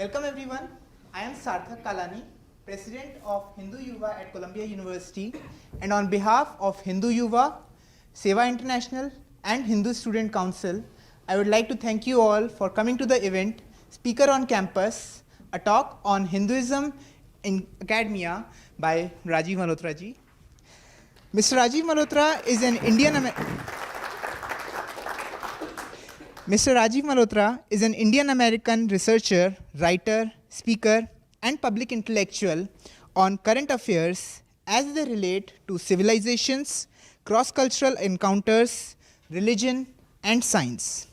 Welcome everyone. I am Sarthak Kalani, President of Hindu Yuva at Columbia University, and on behalf of Hindu Yuva, Seva International and Hindu Student Council, I would like to thank you all for coming to the event, Speaker on Campus, a talk on Hinduism in Academia by Rajiv Malhotra ji. Mr. Rajiv Malhotra is an Indian-American researcher, writer, speaker, and public intellectual on current affairs as they relate to civilizations, cross-cultural encounters, religion, and science.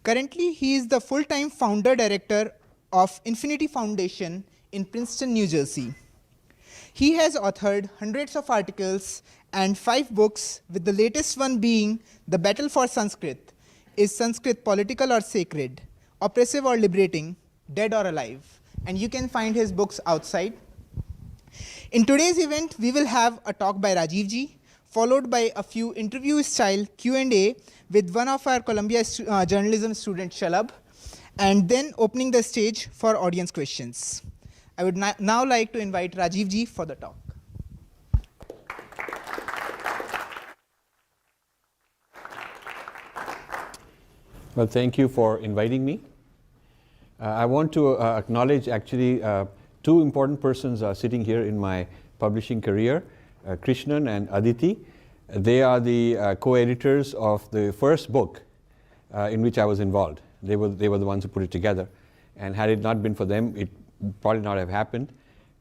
Currently, he is the full-time founder-director of Infinity Foundation in Princeton, New Jersey. He has authored hundreds of articles and 5 books, with the latest one being The Battle for Sanskrit. Is Sanskrit political or sacred, oppressive or liberating, dead or alive? And you can find his books outside. In today's event, we will have a talk by Rajiv ji, followed by a few interview-style Q&A with one of our Columbia journalism student, Shalabh, and then opening the stage for audience questions. I would now like to invite Rajiv ji for the talk. Well, thank you for inviting me. I want to acknowledge actually 2 important persons sitting here in my publishing career, Krishnan and Aditi. They are the co-editors of the first book in which I was involved. They were the ones who put it together. And had it not been for them, it probably not have happened.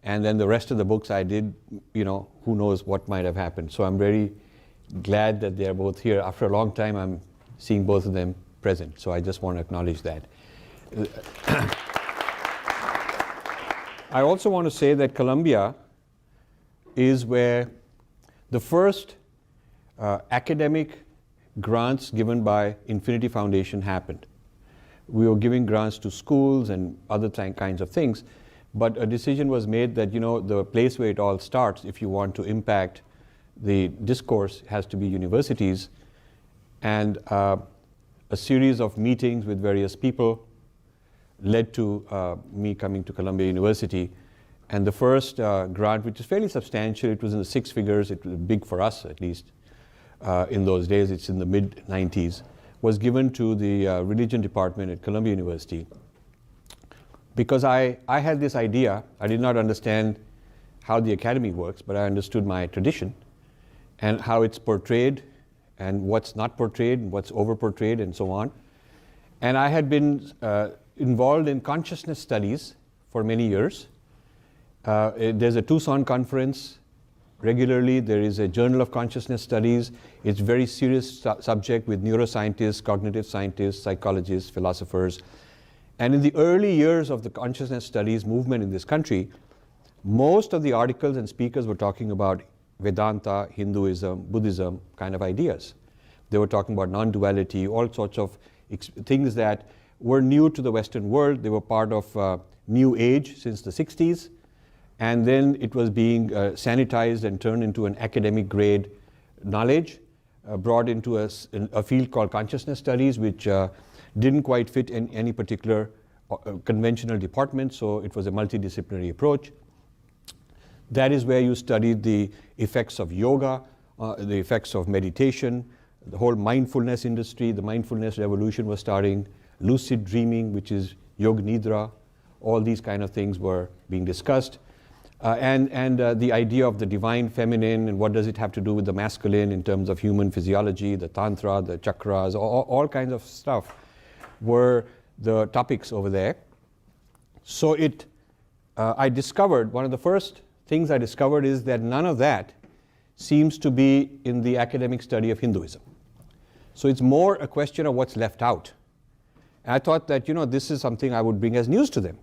And then the rest of the books I did, who knows what might have happened. So I'm very glad that they are both here. After a long time, I'm seeing both of them present. So I just want to acknowledge that. I also want to say that Columbia is where the first academic grants given by Infinity Foundation happened. We were giving grants to schools and other kinds of things, but a decision was made that the place where it all starts, if you want to impact the discourse, has to be universities. And a series of meetings with various people led to me coming to Columbia University. And the first grant, which is fairly substantial, it was in the 6 figures, it was big for us at least in those days, it's in the mid-90s, was given to the religion department at Columbia University. Because I had this idea, I did not understand how the academy works, but I understood my tradition and how it's portrayed and what's not portrayed, and what's over-portrayed, and so on. And I had been involved in consciousness studies for many years. There's a Tucson conference regularly. There is a Journal of Consciousness Studies. It's a very serious subject with neuroscientists, cognitive scientists, psychologists, philosophers. And in the early years of the consciousness studies movement in this country, most of the articles and speakers were talking about Vedanta, Hinduism, Buddhism kind of ideas. They were talking about non-duality, all sorts of things that were new to the Western world. They were part of New Age since the 60s. And then it was being sanitized and turned into an academic grade knowledge, brought into a field called consciousness studies, which didn't quite fit in any particular conventional department. So it was a multidisciplinary approach. That is where you studied the effects of yoga, the effects of meditation, the whole mindfulness industry. The mindfulness revolution was starting, lucid dreaming, which is yoga nidra. All these kind of things were being discussed. And the idea of the divine feminine and what does it have to do with the masculine in terms of human physiology, the tantra, the chakras, all kinds of stuff were the topics over there. So I discovered, one of the first things I discovered is that none of that seems to be in the academic study of Hinduism. So it's more a question of what's left out. And I thought that, this is something I would bring as news to them.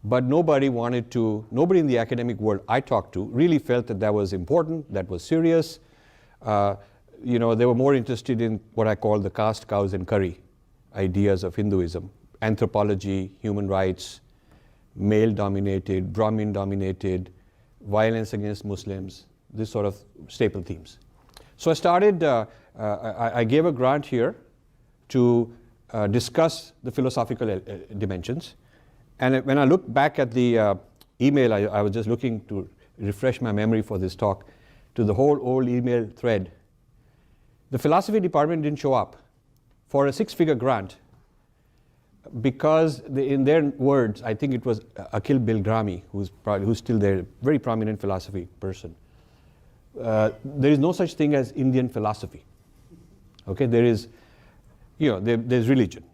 But nobody in the academic world I talked to really felt that that was important, that was serious. They were more interested in what I call the caste, cows and curry ideas of Hinduism. Anthropology, human rights, male-dominated, Brahmin-dominated, violence against Muslims, this sort of staple themes. So I started, I gave a grant here to discuss the philosophical dimensions. And when I look back at the email, I was just looking to refresh my memory for this talk, to the whole old email thread. The philosophy department didn't show up for a 6-figure grant because in their words, I think it was Akhil Bilgrami, who's still there, very prominent philosophy person. There is no such thing as Indian philosophy. Okay, there is, there's religion.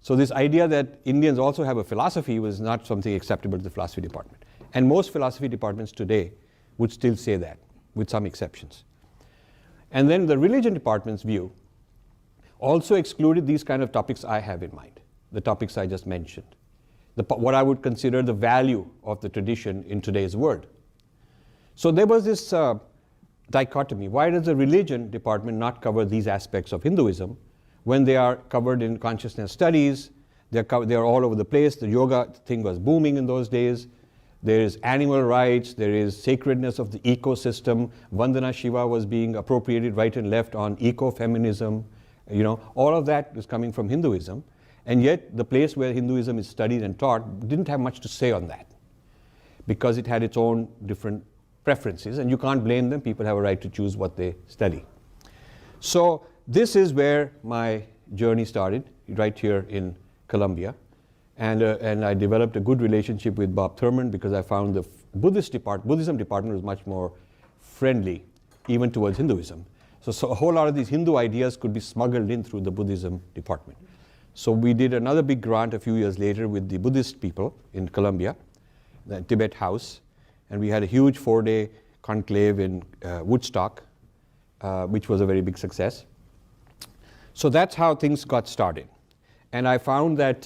So this idea that Indians also have a philosophy was not something acceptable to the philosophy department. And most philosophy departments today would still say that, with some exceptions. And then the religion department's view also excluded these kind of topics I have in mind, the topics I just mentioned, what I would consider the value of the tradition in today's world. So there was this dichotomy. Why does the religion department not cover these aspects of Hinduism when they are covered in consciousness studies? They're all over the place. The yoga thing was booming in those days. There is animal rights. There is sacredness of the ecosystem. Vandana Shiva was being appropriated right and left on ecofeminism. All of that is coming from Hinduism. And yet the place where Hinduism is studied and taught didn't have much to say on that because it had its own different preferences, and you can't blame them. People have a right to choose what they study. So this is where my journey started, right here in Columbia. And I developed a good relationship with Bob Thurman because I found the Buddhism department was much more friendly, even towards Hinduism. So a whole lot of these Hindu ideas could be smuggled in through the Buddhism department. So we did another big grant a few years later with the Buddhist people in Columbia, the Tibet House, and we had a huge 4-day conclave in Woodstock, which was a very big success. So that's how things got started. And I found that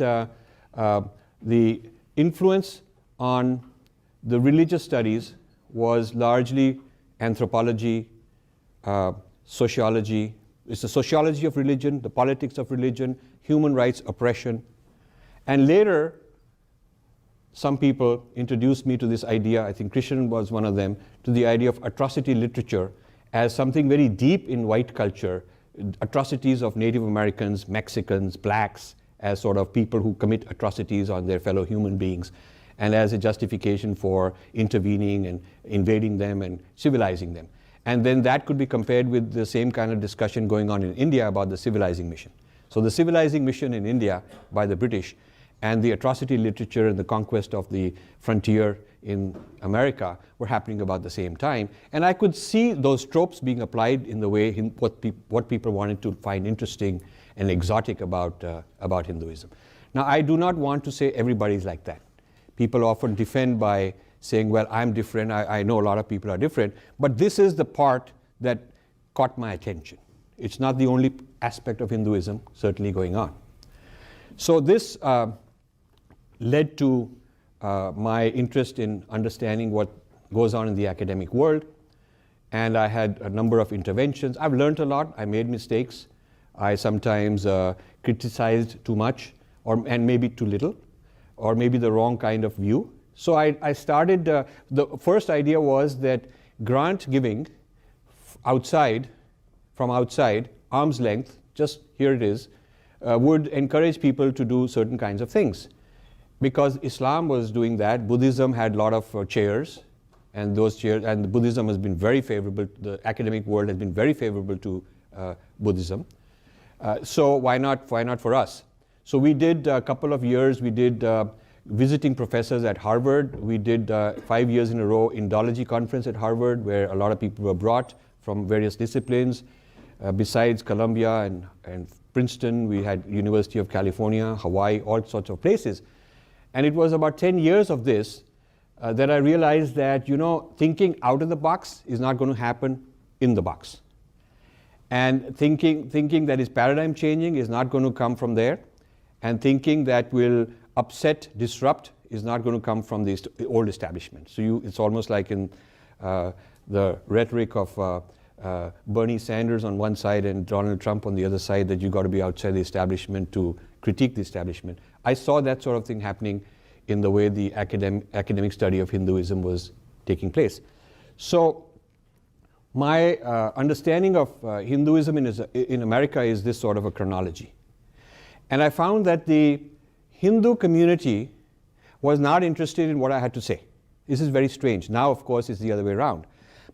the influence on the religious studies was largely anthropology, sociology. It's the sociology of religion, the politics of religion, human rights, oppression. And later, some people introduced me to this idea, I think Krishnan was one of them, to the idea of atrocity literature as something very deep in white culture, atrocities of Native Americans, Mexicans, blacks, as sort of people who commit atrocities on their fellow human beings, and as a justification for intervening and invading them and civilizing them. And then that could be compared with the same kind of discussion going on in India about the civilizing mission. So the civilizing mission in India by the British and the atrocity literature and the conquest of the frontier in America were happening about the same time. And I could see those tropes being applied in the way what people wanted to find interesting and exotic about Hinduism. Now, I do not want to say everybody's like that. People often defend by saying, well, I'm different, I know a lot of people are different, but this is the part that caught my attention. It's not the only aspect of Hinduism certainly going on. So this led to my interest in understanding what goes on in the academic world, and I had a number of interventions. I've learned a lot, I made mistakes. I sometimes criticized too much, and maybe too little, or maybe the wrong kind of view. So I started, the first idea was that grant giving from outside, arm's length, just here it is, would encourage people to do certain kinds of things. Because Islam was doing that, Buddhism had a lot of chairs, and those chairs, and Buddhism has been very favorable, the academic world has been very favorable to Buddhism. So why not for us? So we did a couple of years, we did visiting professors at Harvard. We did 5 years in a row Indology conference at Harvard, where a lot of people were brought from various disciplines. Besides Columbia and Princeton, we had University of California, Hawaii, all sorts of places. And it was about 10 years of this that I realized that, thinking out of the box is not going to happen in the box. And thinking that is paradigm changing is not going to come from there. And thinking that will upset, disrupt is not going to come from the old establishment. So it's almost like in the rhetoric of Bernie Sanders on one side and Donald Trump on the other side, that you got to be outside the establishment to critique the establishment. I saw that sort of thing happening in the way the academic study of Hinduism was taking place. So my understanding of Hinduism in America is this sort of a chronology. And I found that the Hindu community was not interested in what I had to say. This is very strange. Now, of course, it's the other way around.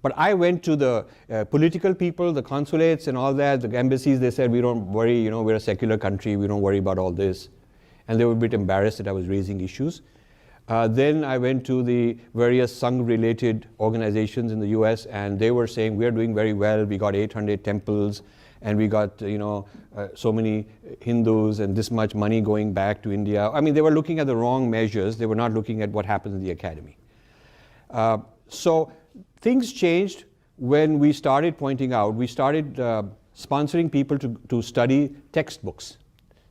But I went to the political people, the consulates and all that, the embassies. They said, we don't worry, you know, we're a secular country, we don't worry about all this. And they were a bit embarrassed that I was raising issues. Then I went to the various Sangh-related organizations in the US, and they were saying, we are doing very well, we got 800 temples, and we got, so many Hindus, and this much money going back to India. I mean, they were looking at the wrong measures. They were not looking at what happens in the academy. So things changed when we started pointing out. We started sponsoring people to study textbooks,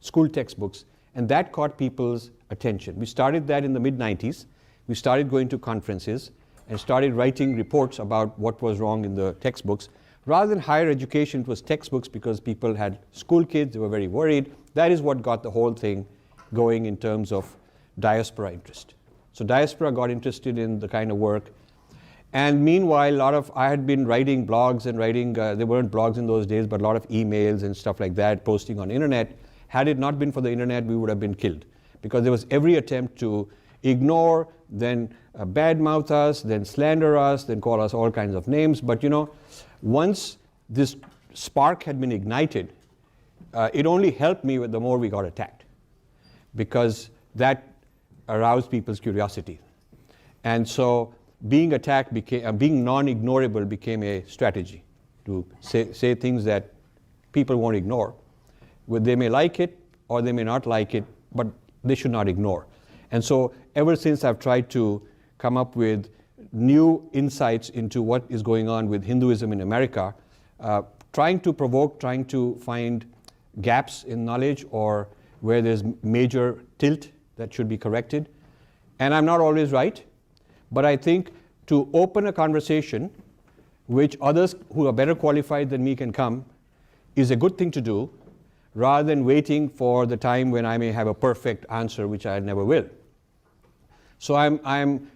school textbooks, and that caught people's attention. We started that in the mid-90s. We started going to conferences and started writing reports about what was wrong in the textbooks. Rather than higher education, it was textbooks because people had school kids, they were very worried. That is what got the whole thing going in terms of diaspora interest. So diaspora got interested in the kind of work. And meanwhile, I had been writing blogs and there weren't blogs in those days, but a lot of emails and stuff like that, posting on internet. Had it not been for the internet, we would have been killed. Because there was every attempt to ignore, then badmouth us, then slander us, then call us all kinds of names. But once this spark had been ignited, it only helped me the more we got attacked. Because that aroused people's curiosity. And so being attacked being non-ignorable became a strategy to say things that people won't ignore. They may like it or they may not like it, but they should not ignore. And so ever since I've tried to come up with new insights into what is going on with Hinduism in America, trying to provoke, trying to find gaps in knowledge or where there's major tilt that should be corrected. And I'm not always right, but I think to open a conversation which others who are better qualified than me can come is a good thing to do, rather than waiting for the time when I may have a perfect answer, which I never will. So I'm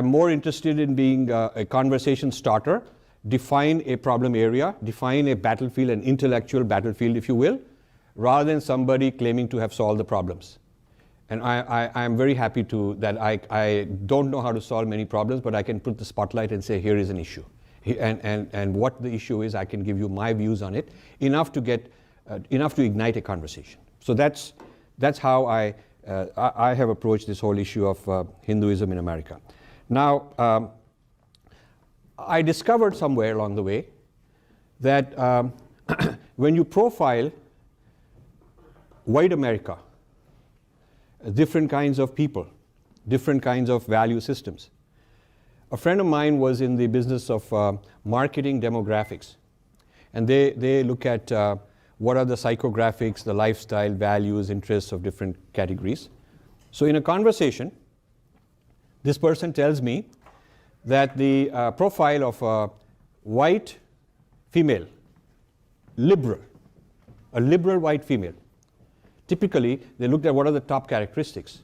more interested in being a conversation starter, define a problem area, define a battlefield, an intellectual battlefield, if you will, rather than somebody claiming to have solved the problems. And I'm very happy that I don't know how to solve many problems, but I can put the spotlight and say, here is an issue. And what the issue is, I can give you my views on it, enough to ignite a conversation. So that's how I have approached this whole issue of Hinduism in America. Now, I discovered somewhere along the way that when you profile white America, different kinds of people, different kinds of value systems. A friend of mine was in the business of marketing demographics, and they look at what are the psychographics, the lifestyle, values, interests of different categories. So in a conversation, this person tells me that the profile of a white female, a liberal white female, typically they looked at what are the top characteristics.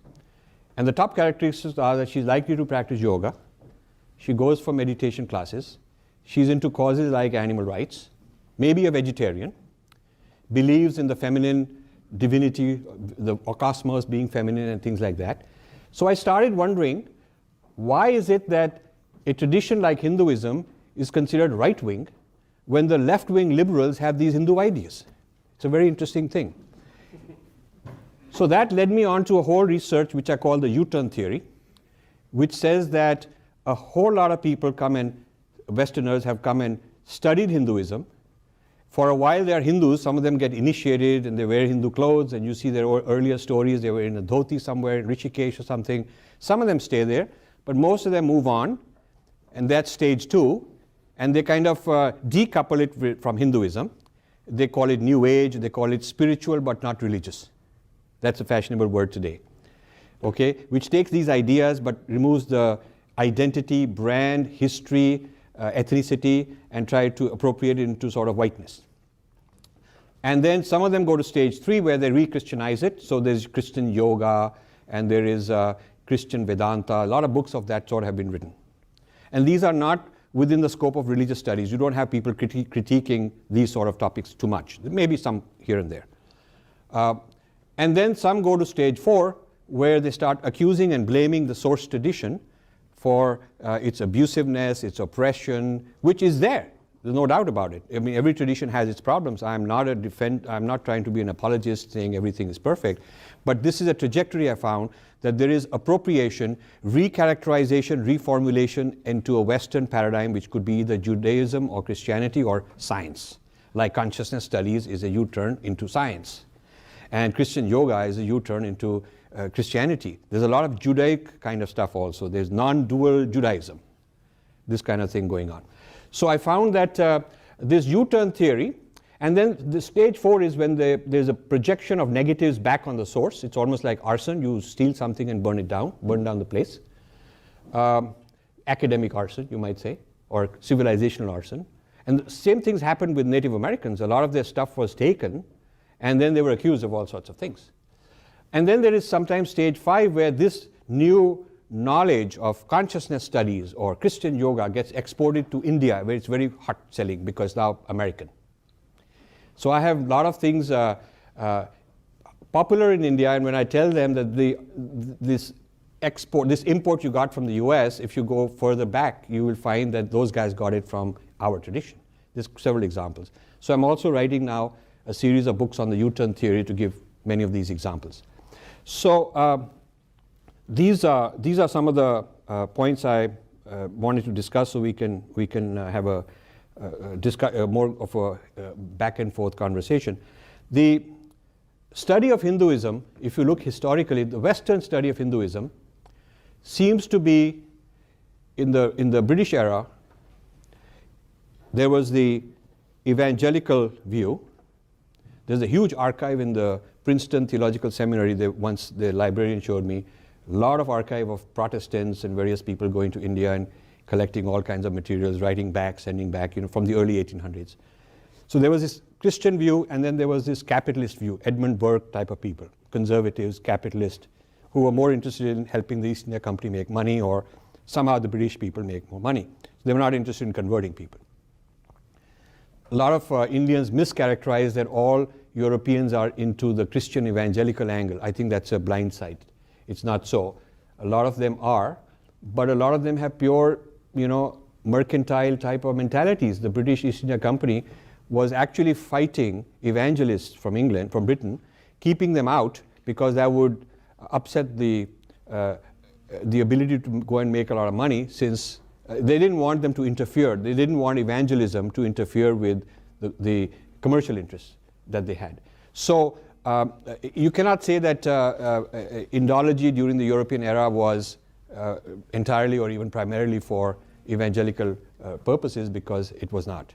And the top characteristics are that she's likely to practice yoga, she goes for meditation classes, she's into causes like animal rights, maybe a vegetarian, believes in the feminine divinity, the cosmos being feminine and things like that. So I started wondering, why is it that a tradition like Hinduism is considered right-wing when the left-wing liberals have these Hindu ideas? It's a very interesting thing. So that led me on to a whole research which I call the U-turn theory, which says that a whole lot of people Westerners have come and studied Hinduism. For a while they are Hindus, some of them get initiated and they wear Hindu clothes, and you see their earlier stories, they were in a dhoti somewhere in Rishikesh or something. Some of them stay there, but most of them move on, and that's stage 2, and they kind of decouple it from Hinduism. They call it New Age, they call it spiritual but not religious. That's a fashionable word today, okay? Which takes these ideas but removes the identity, brand, history, ethnicity, and try to appropriate it into sort of whiteness. And then some of them go to stage 3 where they re-Christianize it. So there's Christian yoga, and there is Christian Vedanta. A lot of books of that sort have been written. And these are not within the scope of religious studies. You don't have people critiquing these sort of topics too much. There may be some here and there. And then some go to stage 4, where they start accusing and blaming the source tradition for its abusiveness, its oppression, which is there. There's no doubt about it. I mean, every tradition has its problems. I'm not trying to be an apologist saying everything is perfect, but this is a trajectory I found, that there is appropriation, recharacterization, reformulation into a Western paradigm, which could be either Judaism or Christianity or science. Like consciousness studies is a U-turn into science. And Christian yoga is a U-turn into Christianity. There's a lot of Judaic kind of stuff also. There's non-dual Judaism, this kind of thing going on. So I found that this U-turn theory, and then the stage 4 is when there's a projection of negatives back on the source. It's almost like arson. You steal something and burn down the place. Academic arson, you might say, or civilizational arson. And the same things happened with Native Americans. A lot of their stuff was taken, and then they were accused of all sorts of things. And then there is sometimes stage 5 where this new knowledge of consciousness studies or Christian yoga gets exported to India, where it's very hot selling because now American. So I have a lot of things popular in India, and when I tell them that this import you got from the US, if you go further back, you will find that those guys got it from our tradition. There's several examples. So I'm also writing now a series of books on the U-turn theory to give many of these examples. So these are some of the points I wanted to discuss, so we can have a more of a back and forth conversation. The study of Hinduism, if you look historically, the Western study of Hinduism seems to be in the British era. There was the evangelical view. There's a huge archive in the Princeton Theological Seminary. Once the librarian showed me a lot of archive of Protestants and various people going to India and collecting all kinds of materials, writing back, sending back, from the early 1800s. So there was this Christian view, and then there was this capitalist view, Edmund Burke type of people, conservatives, capitalists, who were more interested in helping the East India Company make money, or somehow the British people make more money. So they were not interested in converting people. A lot of Indians mischaracterize that all Europeans are into the Christian evangelical angle. I think that's a blind sight. It's not so. A lot of them are, but a lot of them have pure, mercantile type of mentalities. The British East India Company was actually fighting evangelists from England, from Britain, keeping them out because that would upset the ability to go and make a lot of money, since they didn't want them to interfere. They didn't want evangelism to interfere with the commercial interests that they had. So you cannot say that Indology during the European era was entirely or even primarily for evangelical purposes, because it was not.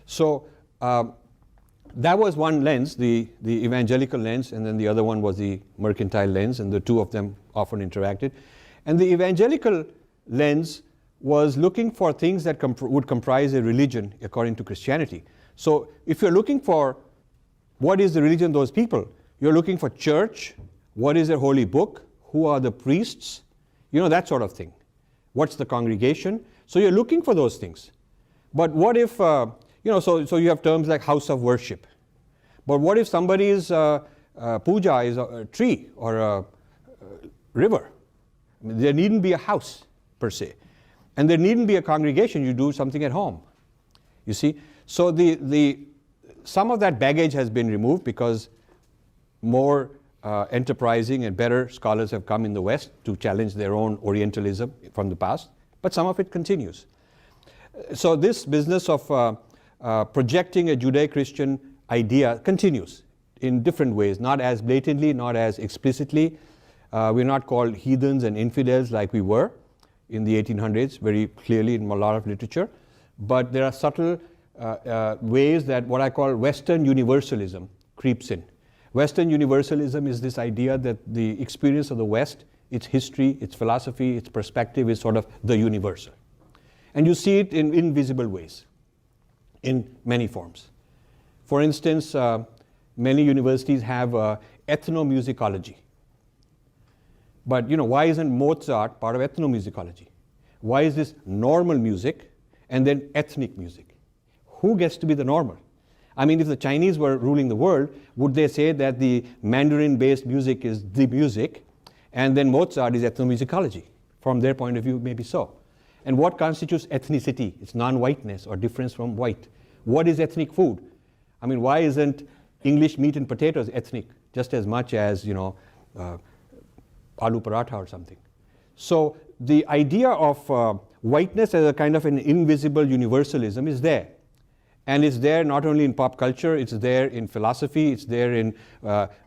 So that was one lens, the evangelical lens, and then the other one was the mercantile lens, and the two of them often interacted. And the evangelical lens was looking for things that would comprise a religion according to Christianity. So if you're looking for what is the religion of those people, you're looking for church, what is their holy book, who are the priests, that sort of thing. What's the congregation? So you're looking for those things. But what if, so you have terms like house of worship. But what if somebody's puja is a tree or a river? I mean, there needn't be a house per se. And there needn't be a congregation. You do something at home. You see? So some of that baggage has been removed because more enterprising and better scholars have come in the West to challenge their own Orientalism from the past. But some of it continues. So this business of projecting a Judeo-Christian idea continues in different ways, not as blatantly, not as explicitly. We're not called heathens and infidels like we were in the 1800s, very clearly in a lot of literature. But there are subtle ways that what I call Western universalism creeps in. Western universalism is this idea that the experience of the West, its history, its philosophy, its perspective is sort of the universal. And you see it in invisible ways, in many forms. For instance, many universities have ethnomusicology. But why isn't Mozart part of ethnomusicology? Why is this normal music and then ethnic music? Who gets to be the normal? I mean, if the Chinese were ruling the world, would they say that the Mandarin-based music is the music, And then Mozart is ethnomusicology. From their point of view, maybe so. And what constitutes ethnicity? It's non-whiteness or difference from white. What is ethnic food? I mean, why isn't English meat and potatoes ethnic just as much as, you know, aloo paratha or something? So the idea of whiteness as a kind of an invisible universalism is there. And it's there not only in pop culture, it's there in philosophy, it's there in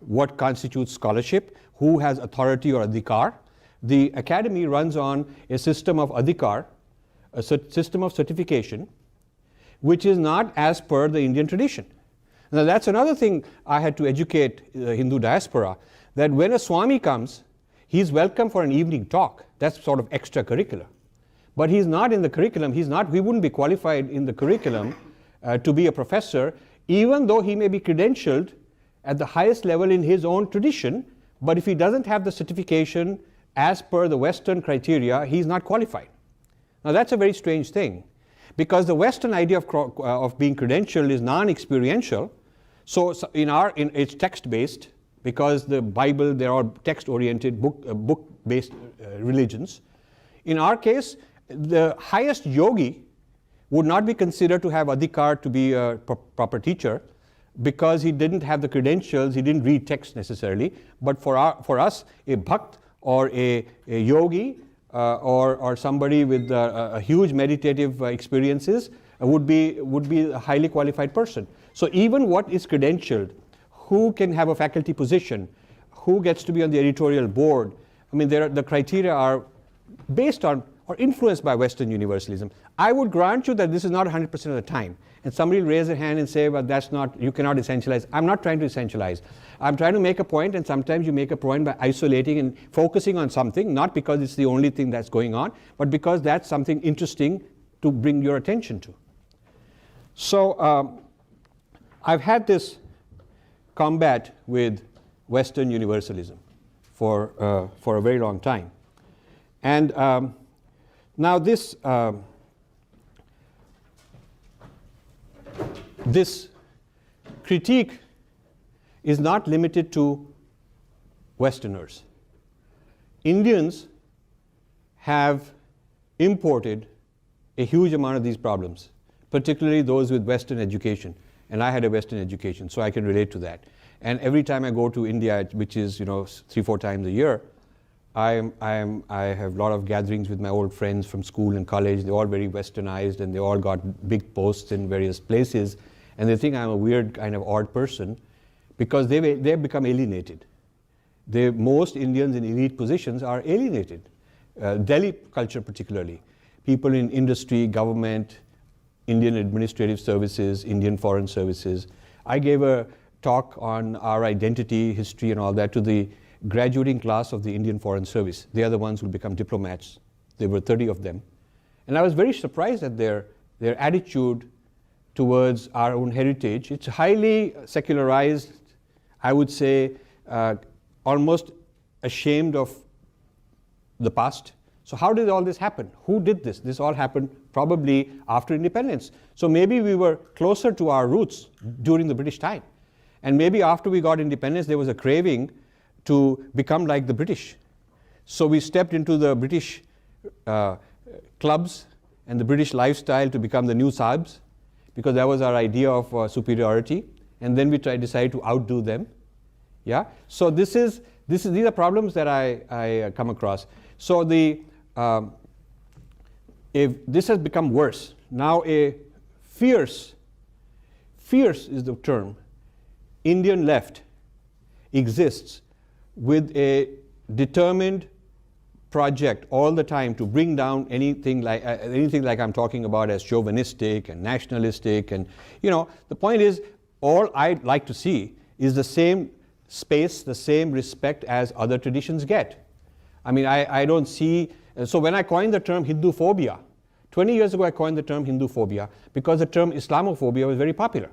what constitutes scholarship, who has authority or adhikar. The academy runs on a system of adhikar, a system of certification, which is not as per the Indian tradition. Now that's another thing I had to educate the Hindu diaspora, that when a Swami comes, he's welcome for an evening talk. That's sort of extracurricular. But he's not in the curriculum, he wouldn't be qualified in the curriculum to be a professor, even though he may be credentialed at the highest level in his own tradition, but if he doesn't have the certification as per the Western criteria, he's not qualified. Now that's a very strange thing, because the Western idea of being credentialed is non-experiential. So it's text-based, because the Bible, they're all text-oriented, book-based religions. In our case, the highest yogi would not be considered to have adhikar to be a proper teacher, because he didn't have the credentials, he didn't read text necessarily. But for us, a bhakt or a yogi or somebody with a huge meditative experiences would be a highly qualified person. So even what is credentialed, who can have a faculty position, who gets to be on the editorial board, I mean, the criteria are based on or influenced by Western universalism. I would grant you that this is not 100% of the time. And somebody will raise their hand and say, well, that's not, you cannot essentialize. I'm not trying to essentialize. I'm trying to make a point, and sometimes you make a point by isolating and focusing on something, not because it's the only thing that's going on, but because that's something interesting to bring your attention to. So I've had this combat with Western universalism for a very long time. And now this critique is not limited to Westerners. Indians have imported a huge amount of these problems, particularly those with Western education. And I had a Western education, so I can relate to that. And every time I go to India, which is 3-4 times a year, I have a lot of gatherings with my old friends from school and college. They're all very westernized, and they all got big posts in various places. And they think I'm a weird, kind of odd person, because they've become alienated. Most Indians in elite positions are alienated. Delhi culture particularly. People in industry, government, Indian administrative services, Indian foreign services. I gave a talk on our identity, history, and all that to the graduating class of the Indian Foreign Service. They are the ones who become diplomats. There were 30 of them. And I was very surprised at their attitude towards our own heritage. It's highly secularized, I would say, almost ashamed of the past. So how did all this happen? Who did this? This all happened probably after independence. So maybe we were closer to our roots during the British time. And maybe after we got independence, there was a craving to become like the British. So we stepped into the British clubs and the British lifestyle to become the new Saabs, because that was our idea of superiority. And then we decided to outdo them. Yeah. So these are problems that I come across. So if this has become worse. Now a fierce is the term, Indian left exists with a determined project all the time to bring down anything like I'm talking about as chauvinistic and nationalistic. And the point is, all I'd like to see is the same space, the same respect as other traditions get. I mean, I don't see, so when I coined the term Hinduphobia, 20 years ago I coined the term Hinduphobia because the term Islamophobia was very popular.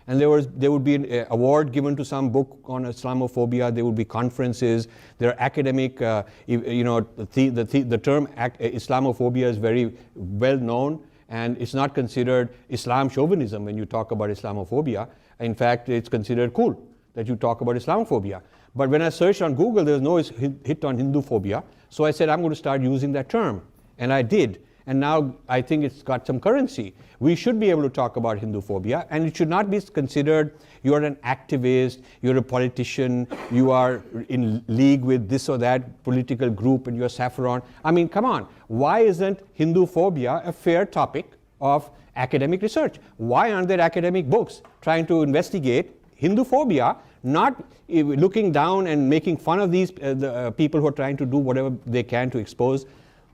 And there would be an award given to some book on Islamophobia. There would be conferences. There are academic, the term Islamophobia is very well known, and it's not considered Islam chauvinism when you talk about Islamophobia. In fact, it's considered cool that you talk about Islamophobia. But when I searched on Google, there was no hit on Hinduphobia. So I said, I'm going to start using that term. And I did. And now I think it's got some currency. We should be able to talk about Hinduphobia, and it should not be considered you're an activist, you're a politician, you are in league with this or that political group and you're saffron. I mean, come on. Why isn't Hinduphobia a fair topic of academic research? Why aren't there academic books trying to investigate Hinduphobia, not looking down and making fun of these people who are trying to do whatever they can to expose,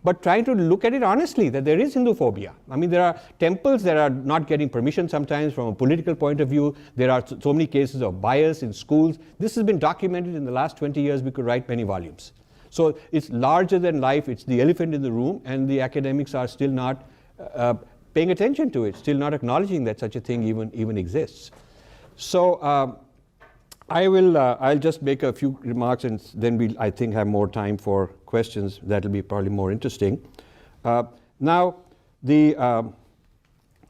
but trying to look at it honestly, that there is Hinduphobia. I mean, there are temples that are not getting permission sometimes from a political point of view. There are so many cases of bias in schools. This has been documented in the last 20 years. We could write many volumes. So it's larger than life. It's the elephant in the room, and the academics are still not paying attention to it, still not acknowledging that such a thing even exists. So I'll just make a few remarks, and then we'll, I think, have more time for questions. That'll be probably more interesting. Now,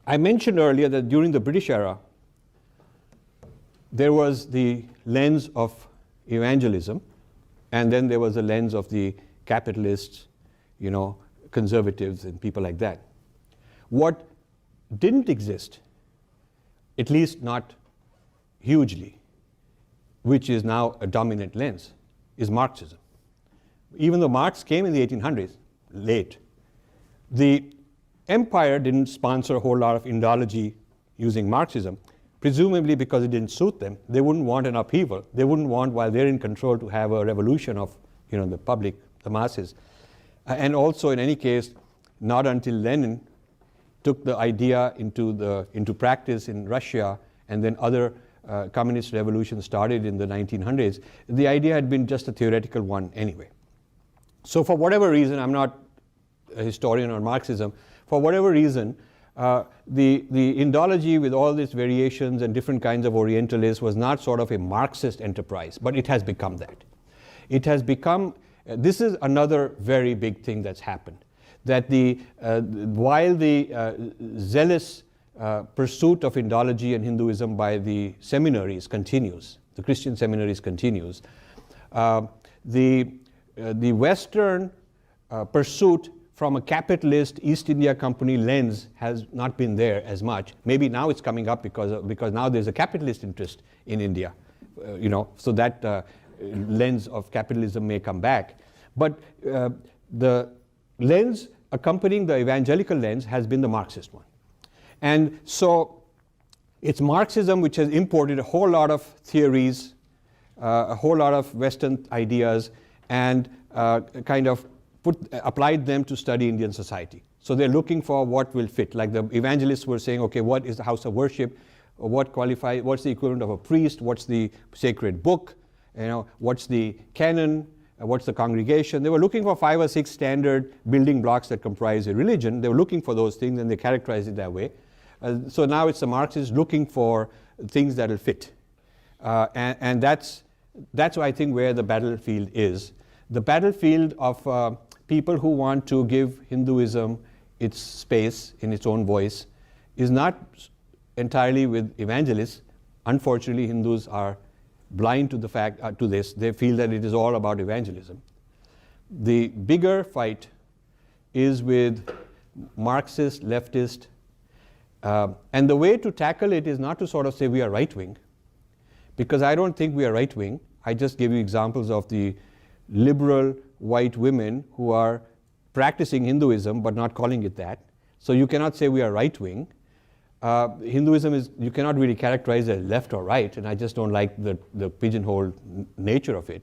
I mentioned earlier that during the British era, there was the lens of evangelism, and then there was the lens of the capitalists, conservatives and people like that. What didn't exist, at least not hugely, which is now a dominant lens, is Marxism. Even though Marx came in the 1800s, late, the empire didn't sponsor a whole lot of Indology using Marxism, presumably because it didn't suit them. They wouldn't want an upheaval. They wouldn't want, while they're in control, to have a revolution of the public, the masses. And also, in any case, not until Lenin took the idea into practice in Russia, and then other communist revolutions started in the 1900s, the idea had been just a theoretical one anyway. So for whatever reason, I'm not a historian on Marxism, for whatever reason, the Indology with all these variations and different kinds of Orientalists was not sort of a Marxist enterprise, but it has become that. It has become, this is another very big thing that's happened, that while the zealous pursuit of Indology and Hinduism by the seminaries continues, the Christian seminaries continues, the Western pursuit from a capitalist East India Company lens has not been there as much. Maybe now it's coming up because now there's a capitalist interest in India, so that lens of capitalism may come back. But the lens accompanying the evangelical lens has been the Marxist one. And so it's Marxism which has imported a whole lot of theories, a whole lot of Western ideas, and kind of applied them to study Indian society. So they're looking for what will fit. Like the evangelists were saying, okay, what is the house of worship? What's the equivalent of a priest? What's the sacred book? What's the canon? What's the congregation? They were looking for 5 or 6 standard building blocks that comprise a religion. They were looking for those things, and they characterized it that way. So now it's the Marxists looking for things that will fit. And that's I think where the battlefield is. The battlefield of people who want to give Hinduism its space in its own voice is not entirely with evangelists. Unfortunately, Hindus are blind to the fact, to this. They feel that it is all about evangelism. The bigger fight is with Marxist, leftist, and the way to tackle it is not to sort of say we are right-wing, because I don't think we are right-wing. I just gave you examples of the liberal white women who are practicing Hinduism but not calling it that. So you cannot say we are right-wing. Hinduism is, you cannot really characterize as left or right, and I just don't like the pigeonhole nature of it.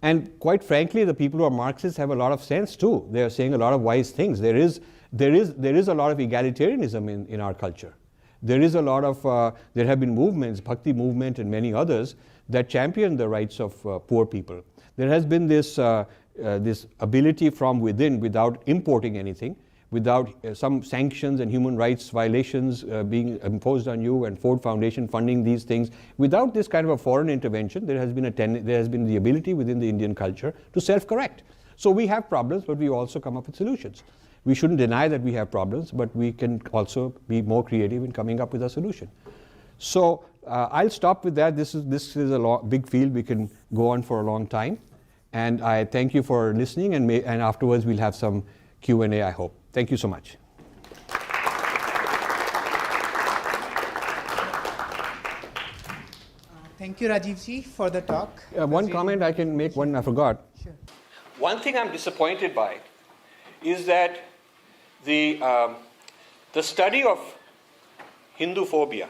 And quite frankly, the people who are Marxists have a lot of sense too. They are saying a lot of wise things. There is a lot of egalitarianism in our culture. There is a lot of, there have been movements, Bhakti movement and many others, that champion the rights of poor people. There has been this ability from within, without importing anything, without some sanctions and human rights violations being imposed on you, and Ford Foundation funding these things. Without this kind of a foreign intervention, there has been the ability within the Indian culture to self-correct. So we have problems, but we also come up with solutions. We shouldn't deny that we have problems, but we can also be more creative in coming up with a solution. So I'll stop with that. This is a big field. We can go on for a long time. And I thank you for listening, and afterwards we'll have some Q&A, I hope. Thank you so much. Thank you, Rajiv ji, for the talk. One comment I can make, one I forgot. Sure. One thing I'm disappointed by is that the study of Hinduphobia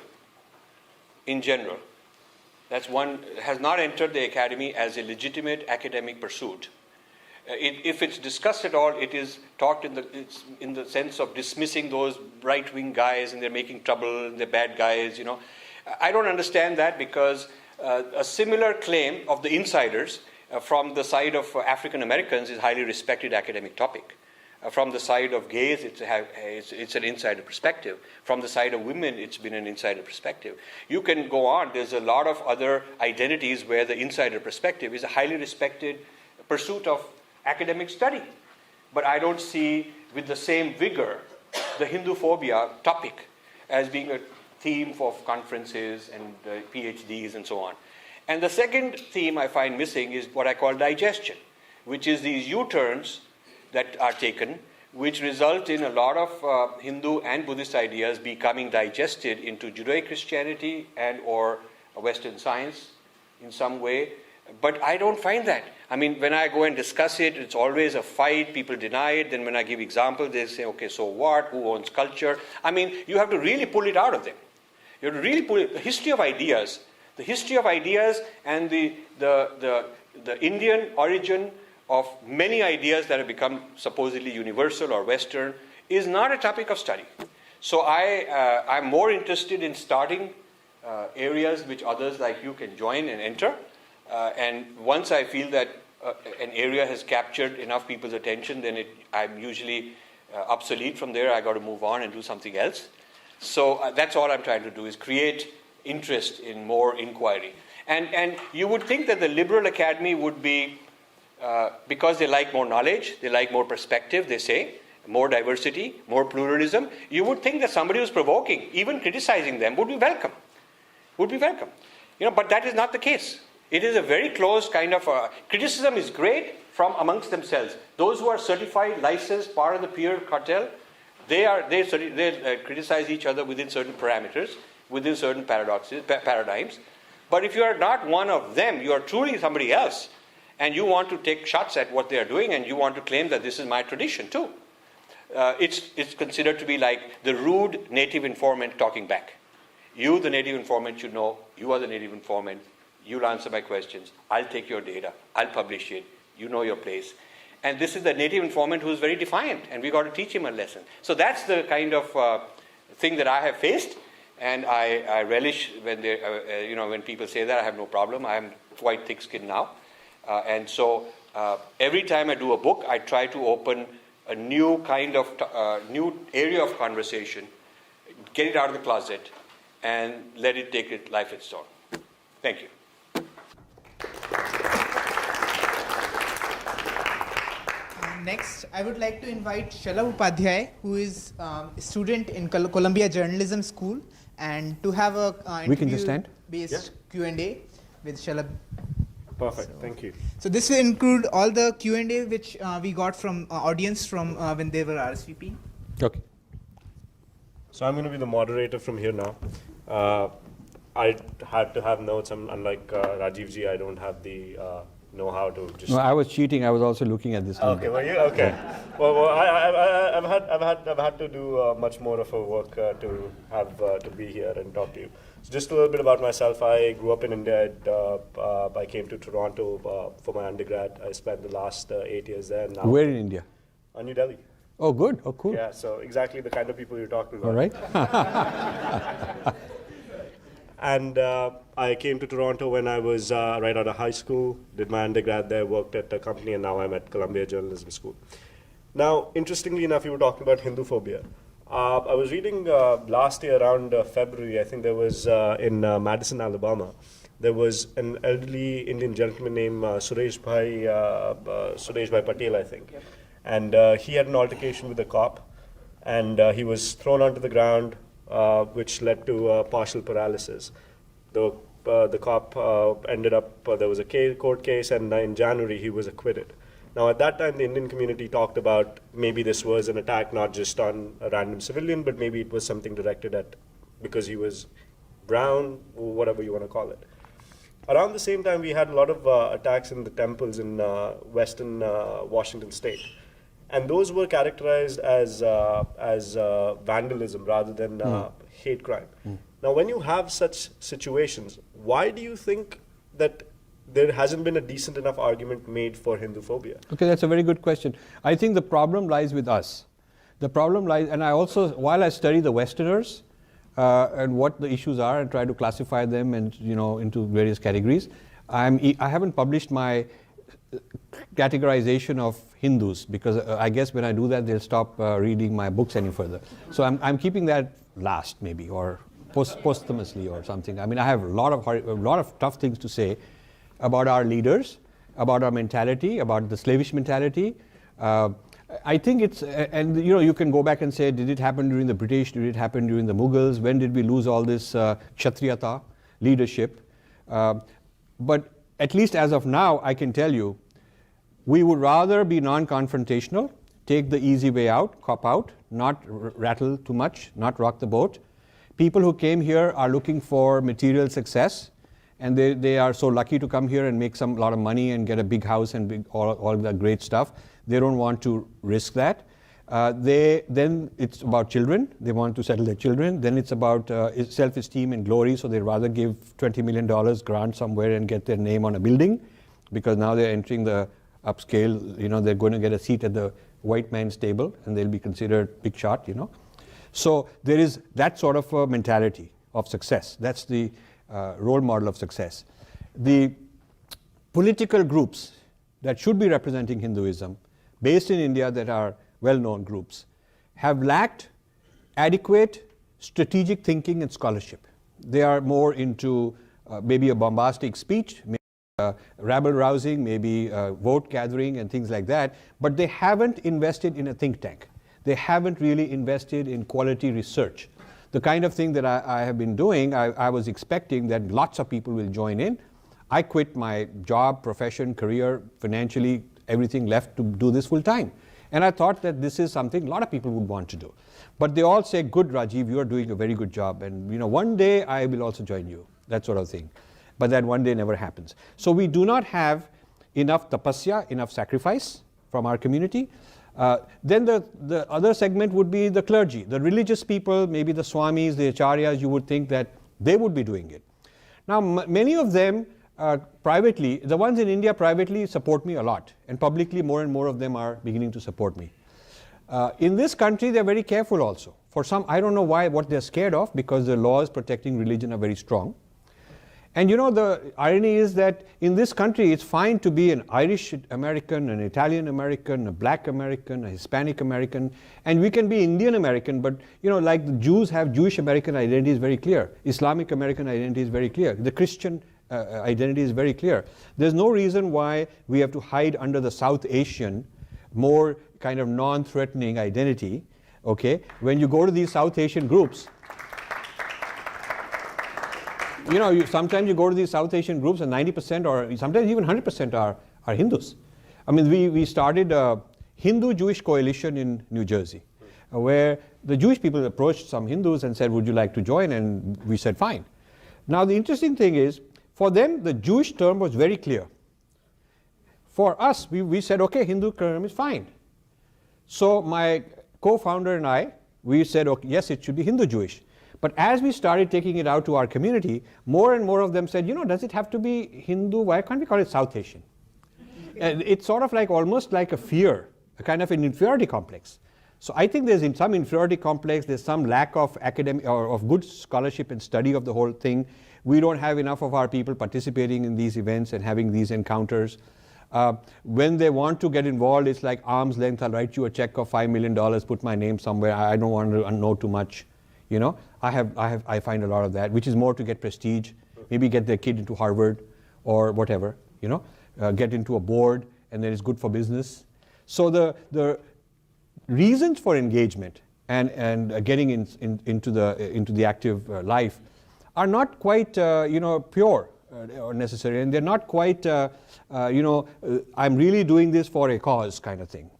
in general, has not entered the academy as a legitimate academic pursuit. If it's discussed at all, it is talked in the sense of dismissing those right-wing guys and they're making trouble and they're bad guys, you know. I don't understand that, because a similar claim of the insiders from the side of African Americans is a highly respected academic topic. From the side of gays, it's an insider perspective. From the side of women, it's been an insider perspective. You can go on. There's a lot of other identities where the insider perspective is a highly respected pursuit of academic study. But I don't see with the same vigor the Hinduphobia topic as being a theme of conferences and PhDs and so on. And the second theme I find missing is what I call digestion, which is these U-turns that are taken, which result in a lot of Hindu and Buddhist ideas becoming digested into Judeo-Christianity and or Western science in some way. But I don't find that. I mean, when I go and discuss it, it's always a fight. People deny it. Then when I give examples, they say, okay, so what? Who owns culture? I mean, you have to really pull it out of them. You have to really pull it. The history of ideas and the Indian origin of many ideas that have become supposedly universal or Western is not a topic of study. So I'm more interested in starting areas which others like you can join and enter. And once I feel that an area has captured enough people's attention, then I'm usually obsolete from there. I got to move on and do something else. So that's all I'm trying to do, is create interest in more inquiry. And you would think that the liberal academy would be, because they like more knowledge, they like more perspective, they say, more diversity, more pluralism, you would think that somebody who's provoking, even criticizing them, would be welcome. You know, but that is not the case. It is a very close kind of criticism is great from amongst themselves. Those who are certified, licensed, part of the peer cartel, they criticize each other within certain parameters, within certain paradigms. But if you are not one of them, you are truly somebody else, and you want to take shots at what they are doing, and you want to claim that this is my tradition too. It's considered to be like the rude native informant talking back. You, the native informant, should know you are the native informant. You'll answer my questions. I'll take your data. I'll publish it. You know your place. And this is the native informant who's very defiant, and we got to teach him a lesson. So that's the kind of thing that I have faced, and I relish when when people say that. I have no problem. I'm quite thick-skinned now, and so every time I do a book, I try to open a new kind of new area of conversation, get it out of the closet, and let it take its life its own. Thank you. Next, I would like to invite Shalabh Upadhyay, who is a student in Columbia Journalism School, and to have a we can just stand? Based Q&A with Shalabh. Perfect, thank you. So this will include all the Q&A which we got from audience from when they were RSVP. Okay. So I'm going to be the moderator from here now. I had to have notes. Unlike Rajiv ji, I don't have the know-how to just. No, I was cheating. I was also looking at this. Okay, were you? Okay. Well, I've had to do much more of a work to have to be here and talk to you. So just a little bit about myself. I grew up in India. I came to Toronto for my undergrad. I spent the last 8 years there. Now Where in India? New Delhi. Oh, good. Oh, cool. Yeah, so exactly the kind of people you're talking about. All right. And I came to Toronto when I was right out of high school, did my undergrad there, worked at a company, and now I'm at Columbia Journalism School. Now, interestingly enough, you were talking about Hinduphobia. I was reading last year around February, I think there was in Madison, Alabama, there was an elderly Indian gentleman named Suresh Bhai Patel, I think. Yep. And he had an altercation with a cop, and he was thrown onto the ground. which led to partial paralysis. The cop ended up, there was a court case, and in January he was acquitted. Now, at that time, the Indian community talked about maybe this was an attack not just on a random civilian, but maybe it was something directed at, because he was brown, or whatever you want to call it. Around the same time, we had a lot of attacks in the temples in western Washington state. And those were characterized as vandalism rather than hate crime. Now, when you have such situations, why do you think that there hasn't been a decent enough argument made for Hinduphobia? Okay, that's a very good question. I think the problem lies with us. The problem lies, and I also, while I study the Westerners and what the issues are and try to classify them and into various categories, I haven't published my categorization of Hindus, because I guess when I do that, they'll stop reading my books any further. So I'm keeping that last, maybe, or posthumously or something. I mean, I have a lot of tough things to say about our leaders, about our mentality, about the slavish mentality. I think it's, and you can go back and say, did it happen during the British? Did it happen during the Mughals? When did we lose all this Kshatriyata leadership? But at least as of now, I can tell you, we would rather be non-confrontational, take the easy way out, cop out, not rattle too much, not rock the boat. People who came here are looking for material success, and they are so lucky to come here and make lot of money and get a big house and all the great stuff. They don't want to risk that. Then it's about children. They want to settle their children. Then it's about self-esteem and glory, so they'd rather give $20 million grant somewhere and get their name on a building, because now they're entering the upscale, they're going to get a seat at the white man's table and they'll be considered big shot, So there is that sort of a mentality of success. That's the role model of success. The political groups that should be representing Hinduism, based in India, that are well-known groups, have lacked adequate strategic thinking and scholarship. They are more into maybe a bombastic speech, maybe rabble-rousing, maybe vote gathering and things like that, but they haven't invested in a think tank. They haven't really invested in quality research. The kind of thing that I have been doing, I was expecting that lots of people will join in. I quit my job, profession, career, financially, everything, left to do this full time. And I thought that this is something a lot of people would want to do. But they all say, good, Rajiv, you are doing a very good job. And one day I will also join you, that sort of thing. But that one day never happens. So we do not have enough tapasya, enough sacrifice from our community. Then the other segment would be the clergy, the religious people, maybe the swamis, the acharyas. You would think that they would be doing it. Now, many of them privately, the ones in India privately support me a lot, and publicly more and more of them are beginning to support me. In this country, they're very careful also. For some, I don't know what they're scared of, because the laws protecting religion are very strong. And the irony is that in this country, it's fine to be an Irish American, an Italian American, a black American, a Hispanic American, and we can be Indian American, but like the Jews have Jewish American identity is very clear. Islamic American identity is very clear. The Christian identity is very clear. There's no reason why we have to hide under the South Asian, more kind of non-threatening identity, okay? When you go to these South Asian groups, sometimes you go to these South Asian groups and 90% or sometimes even 100% are Hindus. I mean, we started a Hindu-Jewish coalition in New Jersey, where the Jewish people approached some Hindus and said, would you like to join? And we said, fine. Now, the interesting thing is, for them, the Jewish term was very clear. For us, we said, okay, Hindu term is fine. So my co-founder and I, we said, okay, yes, it should be Hindu-Jewish. But as we started taking it out to our community, more and more of them said, does it have to be Hindu? Why can't we call it South Asian? And it's sort of like almost like a fear, a kind of an inferiority complex. So I think there's some inferiority complex, there's some lack of academic or of good scholarship and study of the whole thing. We don't have enough of our people participating in these events and having these encounters. When they want to get involved, it's like arm's length. I'll write you a check of $5 million, put my name somewhere. I don't want to know too much. I find a lot of that, which is more to get prestige, maybe get their kid into Harvard or whatever, get into a board, and then it's good for business. So the reasons for engagement and getting into the active life are not quite pure or necessary, and they're not quite I'm really doing this for a cause kind of thing.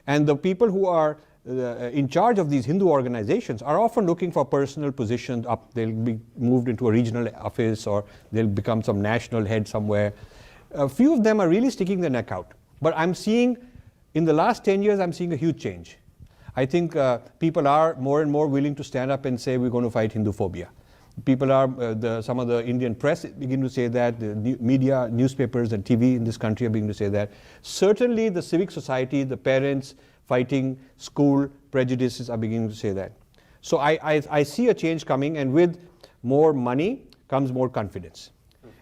And the people who are in charge of these Hindu organizations are often looking for personal positions up. They'll be moved into a regional office, or they'll become some national head somewhere. A few of them are really sticking their neck out. But I'm seeing, in the last 10 years, I'm seeing a huge change. I think people are more and more willing to stand up and say, we're going to fight Hinduphobia. People are, some of the Indian press begin to say that, the media, newspapers and TV in this country are beginning to say that. Certainly the civic society, the parents fighting school prejudices are beginning to say that. So I see a change coming, and with more money comes more confidence.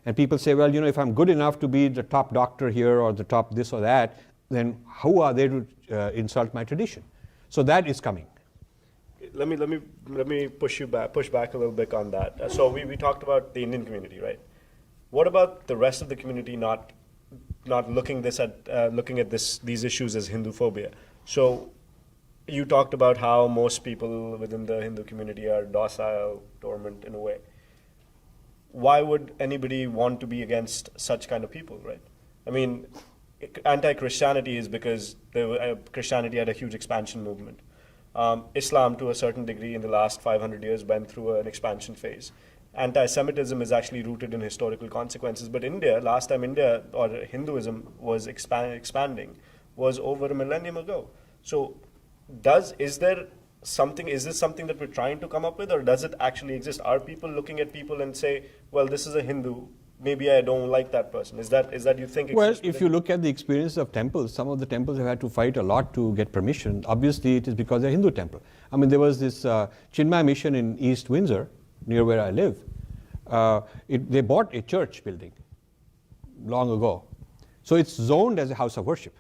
And people say, well, if I'm good enough to be the top doctor here or the top this or that, then who are they to insult my tradition? So that is coming. Let me push back a little bit on that. So we talked about the Indian community, right? What about the rest of the community not looking at these issues as Hinduphobia? So you talked about how most people within the Hindu community are docile, dormant in a way. Why would anybody want to be against such kind of people, right? I mean, anti-Christianity is because Christianity had a huge expansion movement. Islam, to a certain degree, in the last 500 years, went through an expansion phase. Anti-Semitism is actually rooted in historical consequences. But last time India or Hinduism was expanding was over a millennium ago. So is this something that we're trying to come up with, or does it actually exist? Are people looking at people and say, well, this is a Hindu, maybe I don't like that person? Is that you think? Well, if you look at the experience of temples, some of the temples have had to fight a lot to get permission. Obviously, it is because they're Hindu temple. I mean, there was this Chinmay mission in East Windsor, near where I live. They bought a church building long ago. So it's zoned as a house of worship.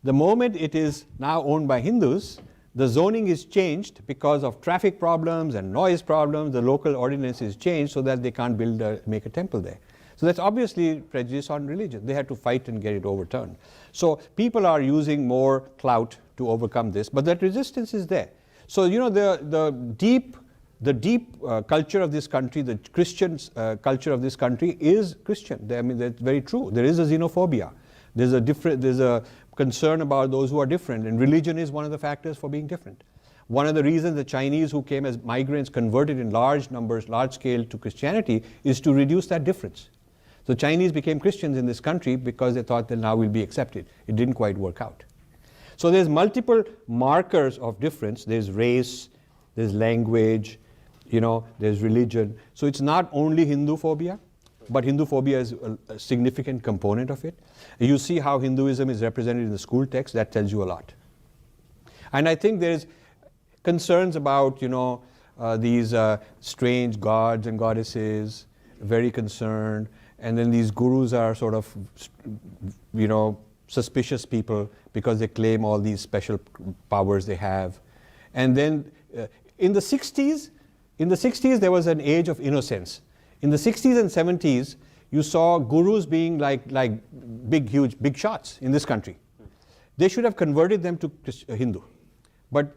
The moment it is now owned by Hindus, the zoning is changed because of traffic problems and noise problems. The local ordinance is changed so that they can't make a temple there. So that's obviously prejudice on religion. They had to fight and get it overturned. So people are using more clout to overcome this, but that resistance is there. So the deep culture of this country, the Christian culture of this country is Christian. I mean, that's very true. There is a xenophobia. There's a concern about those who are different, and religion is one of the factors for being different. One of the reasons the Chinese who came as migrants converted in large numbers, large scale to Christianity is to reduce that difference. So Chinese became Christians in this country because they thought that now we'll be accepted. It didn't quite work out. So there's multiple markers of difference. There's race, there's language, there's religion. So it's not only Hinduphobia, but Hinduphobia is a significant component of it. You see how Hinduism is represented in the school text. That tells you a lot. And I think there's concerns about, these strange gods and goddesses, very concerned. And then these gurus are sort of, suspicious people because they claim all these special powers they have. And then in the 60s, there was an age of innocence. In the 60s and 70s, you saw gurus being like big shots in this country. They should have converted them to Hindu. But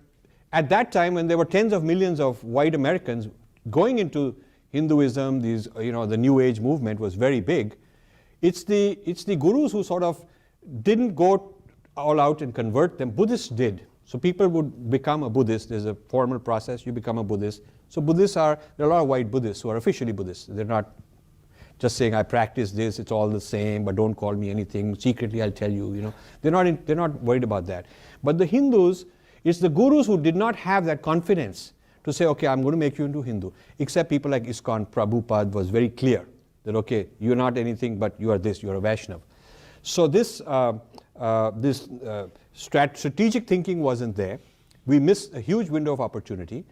at that time, when there were tens of millions of white Americans going into Hinduism, the New Age movement was very big. It's the gurus who sort of didn't go all out and convert them. Buddhists did. So people would become a Buddhist. There's a formal process. You become a Buddhist. So there are a lot of white Buddhists who are officially Buddhists. They're not just saying, I practice this, it's all the same, but don't call me anything. Secretly, I'll tell you, They're not worried about that. But the Hindus, it's the gurus who did not have that confidence to say, okay, I'm going to make you into Hindu. Except people like ISKCON, Prabhupada was very clear that, okay, you're not anything, but you are this, you're a Vaishnav. So this strategic thinking wasn't there. We missed a huge window of opportunity.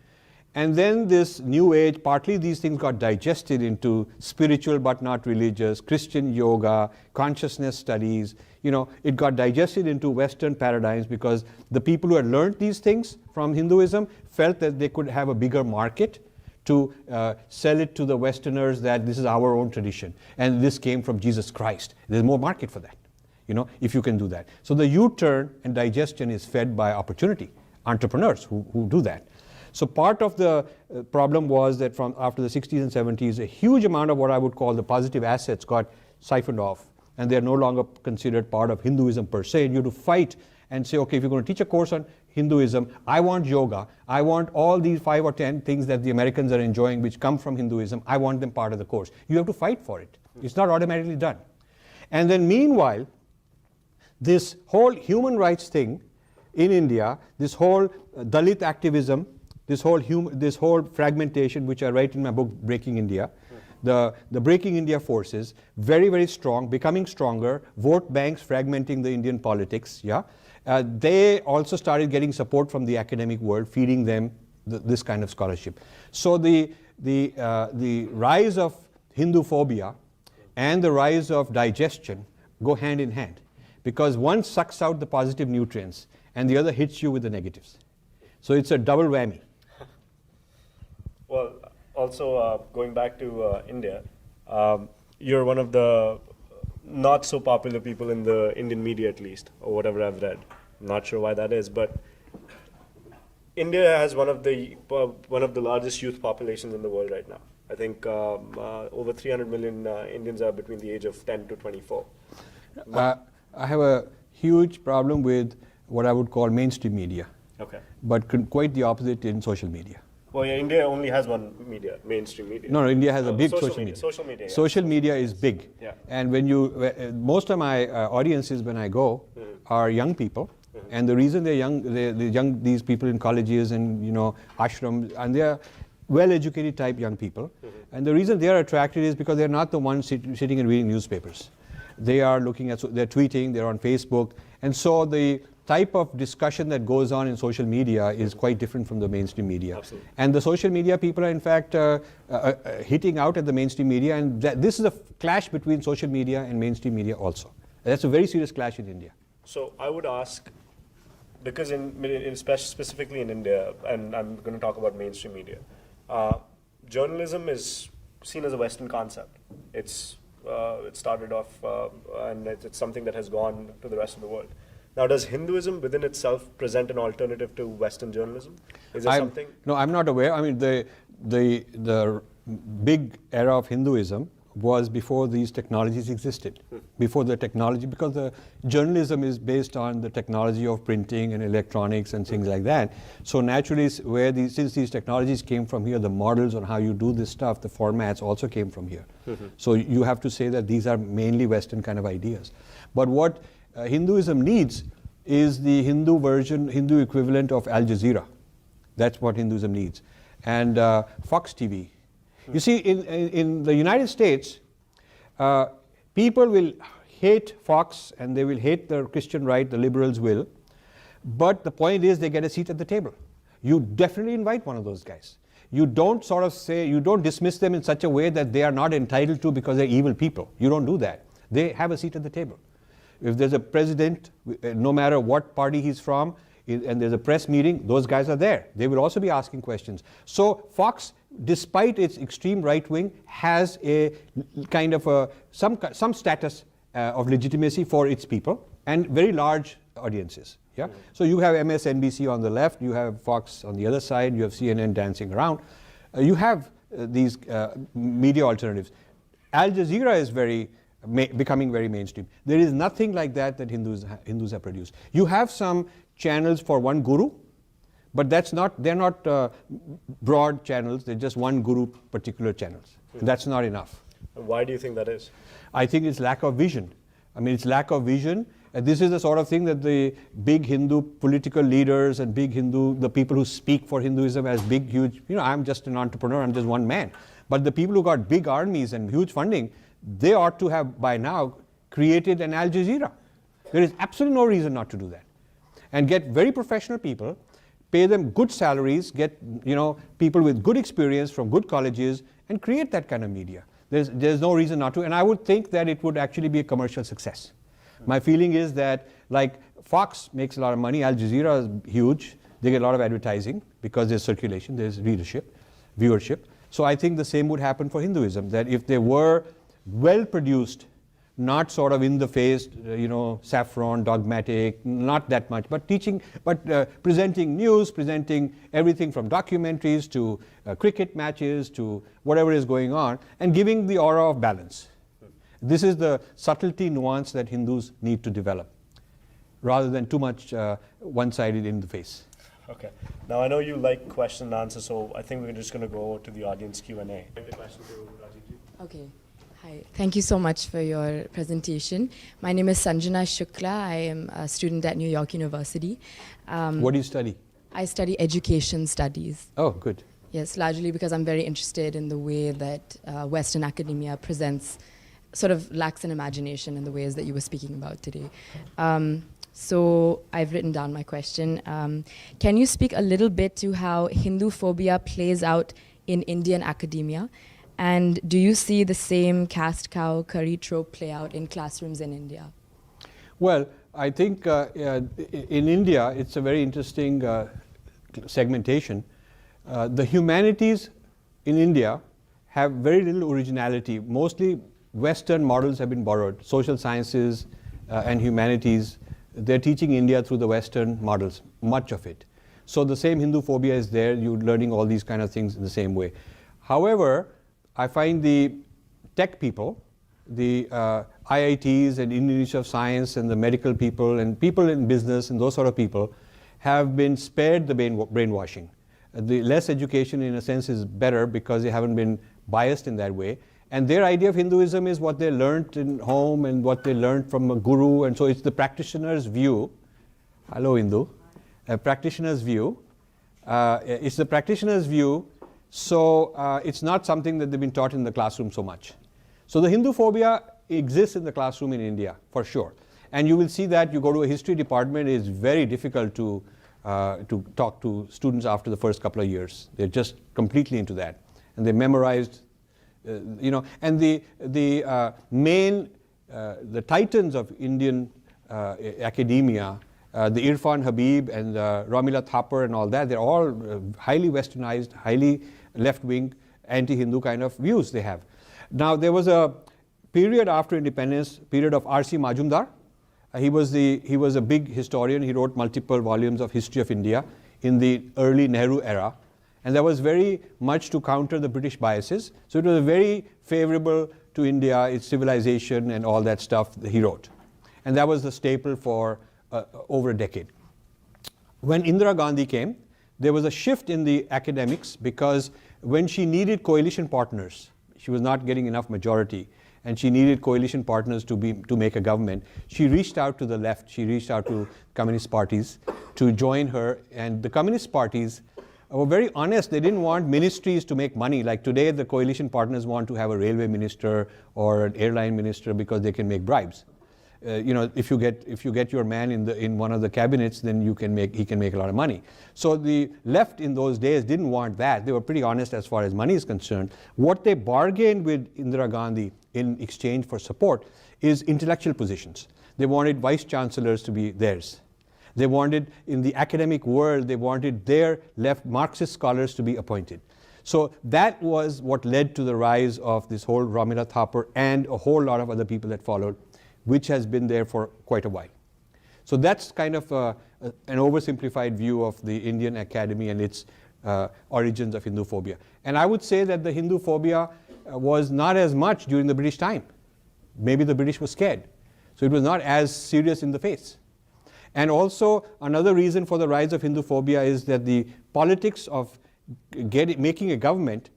And then this New Age, partly these things got digested into spiritual but not religious, Christian yoga, consciousness studies. It got digested into Western paradigms because the people who had learned these things from Hinduism felt that they could have a bigger market to sell it to the Westerners that this is our own tradition. And this came from Jesus Christ. There's more market for that, if you can do that. So the U-turn and digestion is fed by opportunity, entrepreneurs who do that. So part of the problem was that from after the 60s and 70s, a huge amount of what I would call the positive assets got siphoned off, and they're no longer considered part of Hinduism per se. And you have to fight and say, okay, if you're going to teach a course on Hinduism, I want yoga, I want all these 5 or 10 things that the Americans are enjoying which come from Hinduism, I want them part of the course. You have to fight for it. It's not automatically done. And then meanwhile, this whole human rights thing in India, this whole Dalit activism, this whole fragmentation, which I write in my book, Breaking India, the Breaking India forces, very, very strong, becoming stronger, vote banks fragmenting the Indian politics, yeah. They also started getting support from the academic world, feeding them this kind of scholarship. So the rise of Hinduphobia and the rise of digestion go hand in hand, because one sucks out the positive nutrients and the other hits you with the negatives. So it's a double whammy. Well, also going back to India, you're one of the not so popular people in the Indian media, at least, or whatever I've read. I'm not sure why that is, but India has one of the largest youth populations in the world right now. I think over 300 million Indians are between the age of 10 to 24. I have a huge problem with what I would call mainstream media, Okay. but quite the opposite in social media. Well, yeah, India only has one media, mainstream media. No, India has a big social media. media. Social media. Yeah. Social media is big. Yeah. And when most of my audiences when I go are young people, and the reason they're young, these people in colleges and ashrams, and they're well-educated type young people. And the reason they are attracted is because they're not the ones sitting and reading newspapers. They are looking at, they're tweeting, they're on Facebook, and so the type of discussion that goes on in social media is quite different from the mainstream media. Absolutely. And the social media people are in fact hitting out at the mainstream media, and this is a clash between social media and mainstream media also. That's a very serious clash in India. So I would ask, because specifically in India, and I'm going to talk about mainstream media, journalism is seen as a Western concept. It started off, and it's something that has gone to the rest of the world. Now, does Hinduism within itself present an alternative to Western journalism? Is there something? No, I'm not aware. I mean, the big era of Hinduism was before these technologies existed. Before the technology, because the journalism is based on the technology of printing and electronics and things like that. So naturally, since these technologies came from here, the models on how you do this stuff, the formats also came from here. So you have to say that these are mainly Western kind of ideas. But what Hinduism needs is the Hindu equivalent of Al Jazeera. That's what Hinduism needs. And Fox TV. You see, in the United States, people will hate Fox and they will hate the Christian right, the liberals will. But the point is they get a seat at the table. You definitely invite one of those guys. You don't sort of say, you don't dismiss them in such a way that they are not entitled to because they're evil people. You don't do that. They have a seat at the table. If there's a president, no matter what party he's from, and there's a press meeting, those guys are there. They will also be asking questions. So Fox, despite its extreme right wing, has a kind of some status of legitimacy for its people and very large audiences. Yeah. So you have MSNBC on the left, you have Fox on the other side, you have CNN dancing around. You have these media alternatives. Al Jazeera is becoming very mainstream. There is nothing like that Hindus have produced. You have some channels for one guru, but they're not broad channels, they're just one guru particular channels. That's not enough. And why do you think that is? I think it's lack of vision. I mean, it's lack of vision. And this is the sort of thing that the big Hindu political leaders and the people who speak for Hinduism as big, huge, I'm just an entrepreneur, I'm just one man. But the people who got big armies and huge funding, they ought to have by now created an Al Jazeera. There is absolutely no reason not to do that. And get very professional people, pay them good salaries, get people with good experience from good colleges, and create that kind of media. There's no reason not to, and I would think that it would actually be a commercial success. My feeling is that, like, Fox makes a lot of money, Al Jazeera is huge, they get a lot of advertising because there's circulation, there's readership, viewership. So I think the same would happen for Hinduism, that if they were well produced, not sort of in the face, saffron, dogmatic, not that much, but teaching, but presenting news, presenting everything from documentaries to cricket matches to whatever is going on, and giving the aura of balance. This is the subtlety, nuance that Hindus need to develop, rather than too much one-sided in the face. Okay. Now I know you like question and answer, so I think we're just going to go to the audience Q&A. The question to Rajiv. Okay. Hi. Thank you so much for your presentation. My name is Sanjana Shukla. I am a student at New York University. What do you study? I study education studies. Oh, good. Yes, largely because I'm very interested in the way that Western academia presents, sort of lacks an imagination in the ways that you were speaking about today. So I've written down my question. Can you speak a little bit to how Hinduphobia plays out in Indian academia? And do you see the same caste cow curry trope play out in classrooms in India? Well, I think in India, it's a very interesting segmentation. The humanities in India have very little originality. Mostly Western models have been borrowed. Social sciences and humanities, they're teaching India through the Western models, much of it. So the same Hinduphobia is there. You're learning all these kind of things in the same way. However, I find the tech people, the IITs and Indian Institute of Science and the medical people and people in business and those sort of people have been spared the brainwashing. The less education in a sense is better because they haven't been biased in that way. And their idea of Hinduism is what they learned in home and what they learned from a guru. And so it's the practitioner's view. Hello, Hindu. A practitioner's view. It's the practitioner's view. So it's not something that they've been taught in the classroom so much. So the Hinduphobia exists in the classroom in India, for sure. And you will see that you go to a history department, it's very difficult to talk to students after the first couple of years. They're just completely into that. And they memorized, and the titans of Indian academia, the Irfan Habib and Ramila Thapar and all that, they're all highly westernized, highly left-wing, anti-Hindu kind of views they have. Now, there was a period after independence, period of R.C. Majumdar. He was a big historian. He wrote multiple volumes of history of India in the early Nehru era. And that was very much to counter the British biases. So it was very favorable to India, its civilization and all that stuff that he wrote. And that was the staple for over a decade. When Indira Gandhi came, there was a shift in the academics because when she needed coalition partners, she was not getting enough majority, and she needed coalition partners to make a government. She reached out to the left. She reached out to communist parties to join her, and the communist parties were very honest. They didn't want ministries to make money. Like today, the coalition partners want to have a railway minister or an airline minister because they can make bribes. If you get your man in one of the cabinets, then he can make a lot of money. So the left in those days didn't want that. They were pretty honest as far as money is concerned. What they bargained with Indira Gandhi in exchange for support is intellectual positions. They wanted vice chancellors to be theirs. They wanted, in the academic world, they wanted their left Marxist scholars to be appointed. So that was what led to the rise of this whole Ramila Thapar and a whole lot of other people that followed, which has been there for quite a while. So that's kind of an oversimplified view of the Indian academy and its origins of Hinduphobia. And I would say that the Hinduphobia was not as much during the British time. Maybe the British were scared. So it was not as serious in the face. And also another reason for the rise of Hinduphobia is that the politics of making a government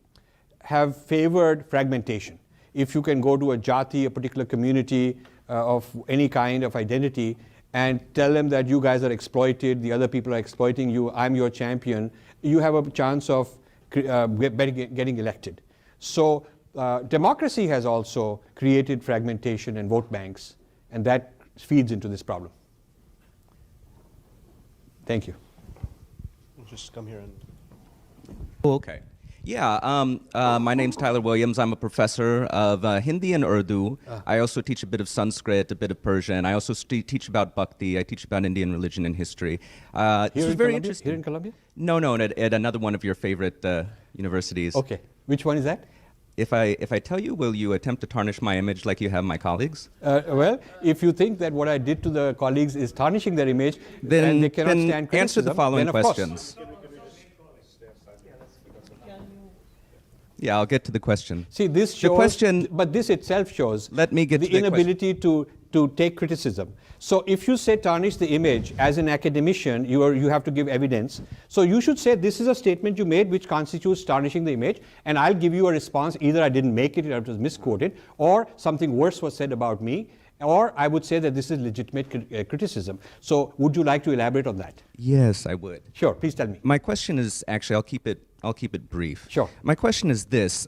have favored fragmentation. If you can go to a jati, a particular community of any kind of identity, and tell them that you guys are exploited, the other people are exploiting you, I'm your champion, you have a chance of getting elected. So democracy has also created fragmentation and vote banks, and that feeds into this problem. Thank you. Just come here and... Okay. Yeah, my name's Tyler Williams. I'm a professor of Hindi and Urdu. I also teach a bit of Sanskrit, a bit of Persian. I also teach about Bhakti. I teach about Indian religion and history. This was very interesting. Here in Columbia? No, at another one of your favorite universities. Okay. Which one is that? If I tell you, will you attempt to tarnish my image like you have my colleagues? Well, if you think that what I did to the colleagues is tarnishing their image, Then, and they cannot then stand criticism, answer the following then of course. questions. Yeah, I'll get to the question. See, this shows, the question, but this itself shows Let me get the to the inability to take criticism. So if you say tarnish the image, as an academician, you have to give evidence. So you should say this is a statement you made which constitutes tarnishing the image, and I'll give you a response. Either I didn't make it, or it was misquoted, or something worse was said about me, or I would say that this is legitimate criticism. So would you like to elaborate on that? Yes, I would. Sure, please tell me. My question is, actually, I'll keep it brief. Sure. My question is this.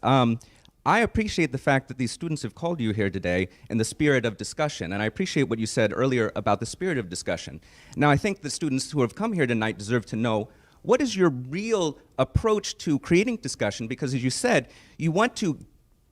I appreciate the fact that these students have called you here today in the spirit of discussion, and I appreciate what you said earlier about the spirit of discussion. Now, I think the students who have come here tonight deserve to know, what is your real approach to creating discussion? Because as you said, you want to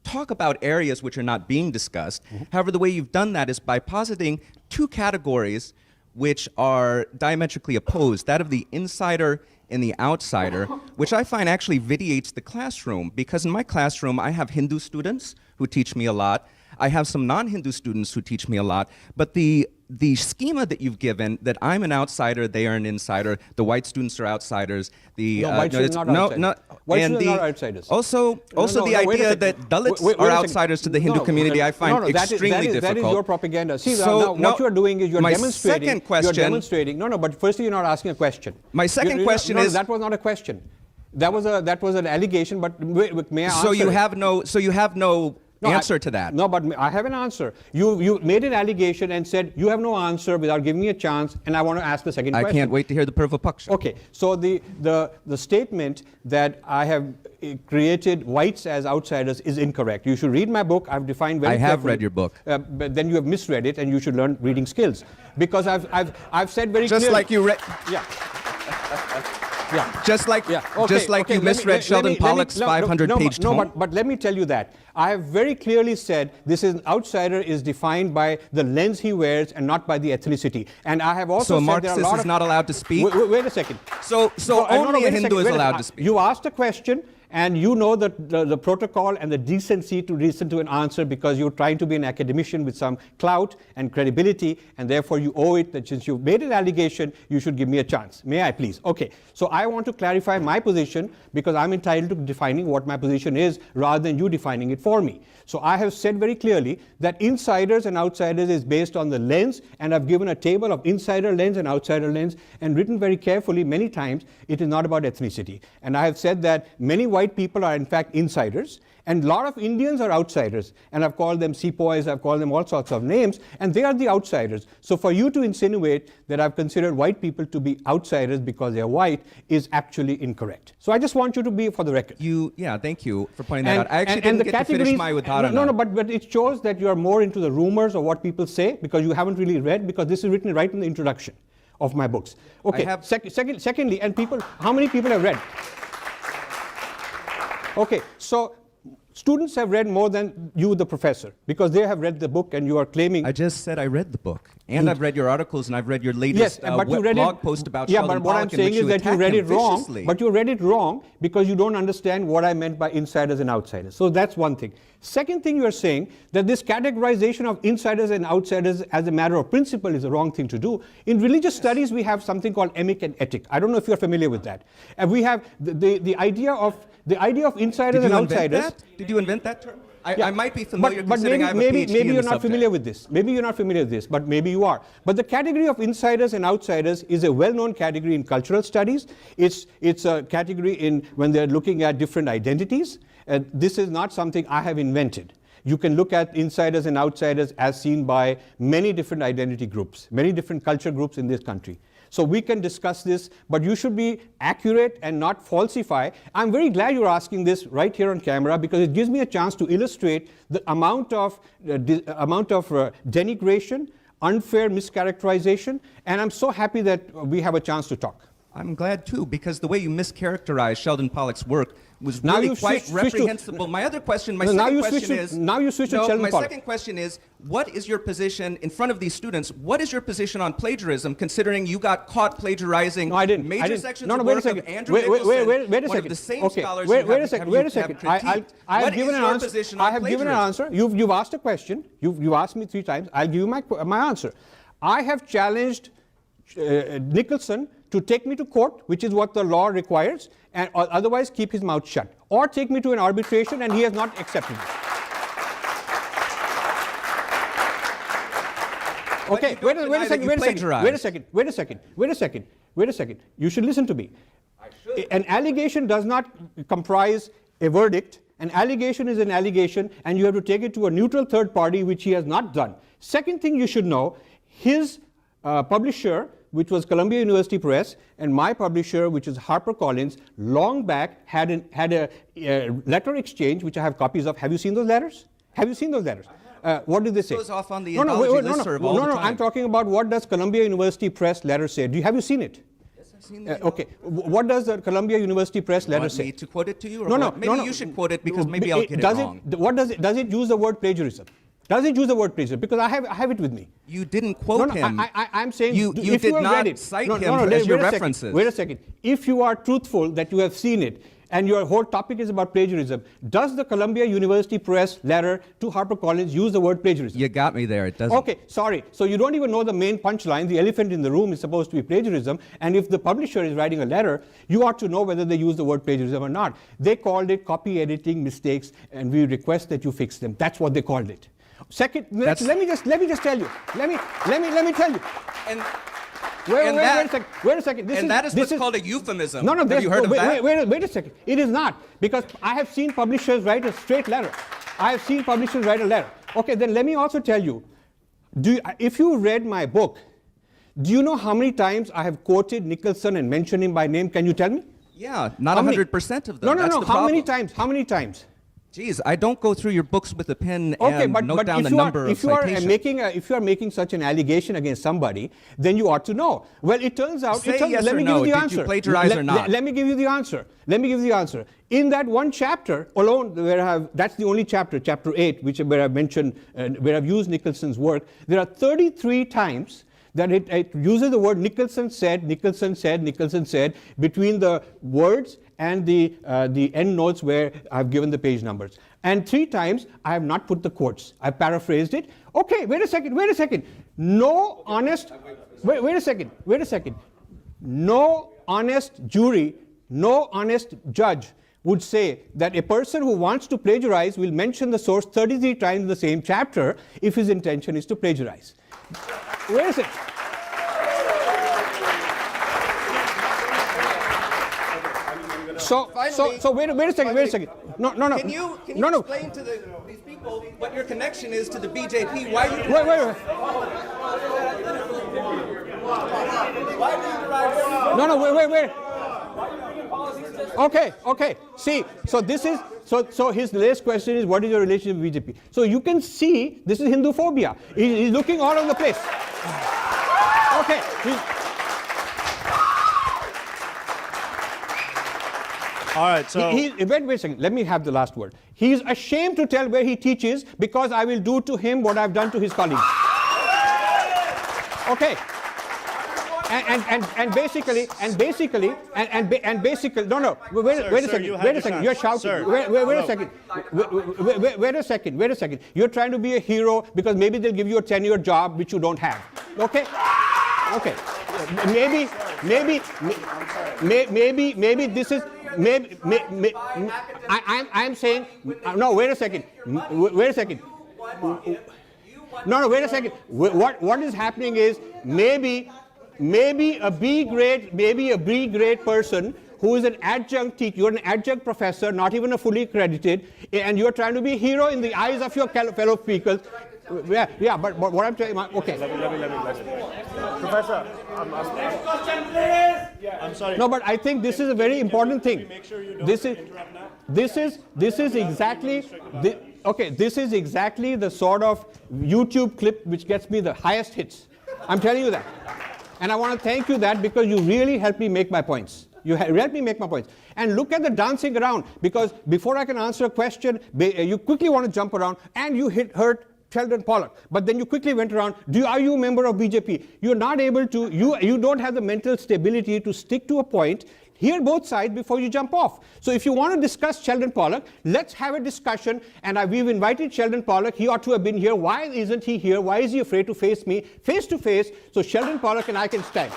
talk about areas which are not being discussed. However, the way you've done that is by positing two categories which are diametrically opposed, that of the insider and the outsider, which I find actually vitiates the classroom, because in my classroom I have Hindu students who teach me a lot. I have some non-Hindu students who teach me a lot, but the schema that you've given, that I'm an outsider, they are an insider, the white students are outsiders, No, white students are not outsiders. White students are outsiders. Also No, the wait a idea second. that Dalits Wait a are second. outsiders to the Hindu No, community, I find that extremely is, difficult. That is your propaganda. See, So, now no, what you are doing is you're my demonstrating. second question- You're demonstrating. No, but firstly, you're not asking a question. My second question no, is- that was not a question. That was an allegation. But may I answer? So you have no No, answer to that. No, but I have an answer. You made an allegation and said you have no answer without giving me a chance, and I want to ask the second question. I can't wait to hear the Purva Paksha. Okay, so the statement that I have created whites as outsiders is incorrect. You should read my book. I've defined very I have carefully. read your book. But then you have misread it, and you should learn reading skills, because I've said very Just clearly. like you read. Yeah. Yeah. Just like Yeah. Okay, just like okay, you let me- misread let Sheldon me- Pollock's no, 500-page tome. but let me tell you that I have very clearly said this is an outsider is defined by the lens he wears and not by the ethnicity. And I have also So a said there are a Marxist lot is of, not allowed to speak? Wait a second. So No, only wait a Hindu second, is wait a allowed second. to speak. You asked a question, and you know the protocol and the decency to listen to an answer, because you're trying to be an academician with some clout and credibility, and therefore you owe it that since you've made an allegation, you should give me a chance. May I please? Okay. So I want to clarify my position, because I'm entitled to defining what my position is rather than you defining it for me. So I have said very clearly that insiders and outsiders is based on the lens, and I've given a table of insider lens and outsider lens, and written very carefully many times it is not about ethnicity. And I have said that many white people are in fact insiders, and a lot of Indians are outsiders, and I've called them sepoys, I've called them all sorts of names, and they are the outsiders. So for you to insinuate that I've considered white people to be outsiders because they're white is actually incorrect. So I just want you to be for the record. Thank you for pointing that out. I actually didn't get to finish my Udharana. No, but it shows that you are more into the rumors of what people say, because you haven't really read, because this is written right in the introduction of my books. Okay, secondly, and how many people have read? Okay, so students have read more than you, the professor, because they have read the book, and you are claiming. I just said I read the book, and I've read your articles, and I've read your latest but you read blog it, post about yeah, Sheldon but what I'm Pollock, in saying which is that you attack read him it wrong. viciously. But you read it wrong because you don't understand what I meant by insiders and outsiders. So that's one thing. Second thing, you are saying that this categorization of insiders and outsiders as a matter of principle is the wrong thing to do. In religious studies, we have something called emic and etic. I don't know if you're familiar with that. And we have the idea of insiders and outsiders. Did you invent that term? Yeah. I might be familiar, but considering I have a maybe PhD in the you're not subject. familiar with this. Maybe you're not familiar with this, but maybe you are. But the category of insiders and outsiders is a well-known category in cultural studies. It's a category when they're looking at different identities. This is not something I have invented. You can look at insiders and outsiders as seen by many different identity groups, many different culture groups in this country. So we can discuss this, but you should be accurate and not falsify. I'm very glad you're asking this right here on camera, because it gives me a chance to illustrate the amount of denigration, unfair mischaracterization, and I'm so happy that we have a chance to talk. I'm glad too, because the way you mischaracterized Sheldon Pollock's work was Now really you've quite switched to- reprehensible. My other question, my No, now second you question switched to- is... now you switched to no, Sheldon my Pollock. second question is, what is your position in front of these students? What is your position on plagiarism, considering you got caught plagiarizing No, I didn't. major sections No, of wait a work second. of Andrew Wait a Nicholson, one second. of the same Okay. scholars Wait you a have, second. have Wait you a second. have critiqued. I have What given is an your answer. position I on have given an plagiarism? answer. You've asked a question. You've asked me 3 times. I'll give you my answer. I have challenged Nicholson to take me to court, which is what the law requires, and otherwise keep his mouth shut, or take me to an arbitration, and he has not accepted it. Okay, wait a second. You should listen to me. An allegation does not comprise a verdict. An allegation is an allegation, and you have to take it to a neutral third party, which he has not done. Second thing you should know, his publisher, which was Columbia University Press, and my publisher, which is HarperCollins, long back had a letter exchange, which I have copies of. Have you seen those letters? What did they say? It goes off on the anthology listserv all the time. I'm talking about what does Columbia University Press letter say. Have you seen it? Yes, I've seen the Okay. What does the Columbia University Press letter Want say? me to quote it to you? Or No, what? Maybe you should quote it, because maybe I'll get it wrong. What does it? Does it use the word plagiarism? Does it use the word plagiarism? Because I have it with me. You didn't quote him. I'm saying you if did have not read it, cite no, him no, as your wait a second, references. Wait a second. If you are truthful that you have seen it, and your whole topic is about plagiarism, does the Columbia University Press letter to HarperCollins use the word plagiarism? You got me there. It doesn't. Okay, sorry. So you don't even know the main punchline. The elephant in the room is supposed to be plagiarism. And if the publisher is writing a letter, you ought to know whether they use the word plagiarism or not. They called it copy editing mistakes, and we request that you fix them. That's what they called it. Second, let me just tell you. Let me tell you. And Wait a second. that is what's called a euphemism. No, Have you heard of that? Wait a second. It is not, because I have seen publishers write a straight letter. Okay, then let me also tell you, if you read my book, do you know how many times I have quoted Nicholson and mentioned him by name? Can you tell me? Yeah, not How many? 100% of them. No. That's the How many problem. times? How many times? Geez, I don't go through your books with a pen Okay, and but note down if the you are, number of if you are citations. if you are making such an allegation against somebody, then you ought to know. Well, it turns out. Say yes let or me no. give you the Did answer. you plagiarize or not? Let me give you the answer. In that one chapter alone, that's the only chapter, chapter 8, where I've mentioned, where I've used Nicholson's work. There are 33 times that it uses the word Nicholson said between the words and the end notes where I've given the page numbers. And 3 times I have not put the quotes. I paraphrased it. Okay, wait a second. No honest, wait a second. No honest jury, no honest judge would say that a person who wants to plagiarize will mention the source 33 times in the same chapter if his intention is to plagiarize. Wait a second. So wait a second. No. Can you explain to these people what your connection is to the BJP? Why you? Wait. No, wait. Okay. See, so his latest question is, what is your relationship with BJP? So you can see, this is Hinduphobia. He's looking all over the place. Okay. All right, so Wait a second. Let me have the last word. He is ashamed to tell where he teaches, because I will do to him what I've done to his colleagues. Okay. And basically, no. Wait a second. You're shouting. Sir, wait a second. You're trying to be a hero because maybe they'll give you a tenured job which you don't have. Okay. Maybe this is. I'm saying. No. Wait a second. No. Wait a second. What is happening is maybe a B grade person who is an adjunct teacher, you're an adjunct professor, not even a fully accredited, and you're trying to be a hero in the eyes of your fellow speakers. Yeah, but what I'm saying, okay. let me. Professor, I'm sorry. No, but I think this is a very important thing. Make sure you don't This interrupt now. is exactly. This is exactly the sort of YouTube clip which gets me the highest hits. I'm telling you that. And I want to thank you that because you really helped me make my points. You helped me make my points. And look at the dancing around, because before I can answer a question, you quickly want to jump around, and you hurt Sheldon Pollock. But then you quickly went around, are you a member of BJP? You're not able to, you don't have the mental stability to stick to a point, hear both sides before you jump off. So if you want to discuss Sheldon Pollock, let's have a discussion. And we've invited Sheldon Pollock. He ought to have been here. Why isn't he here? Why is he afraid to face me face to face? So Sheldon Pollock and I can stand.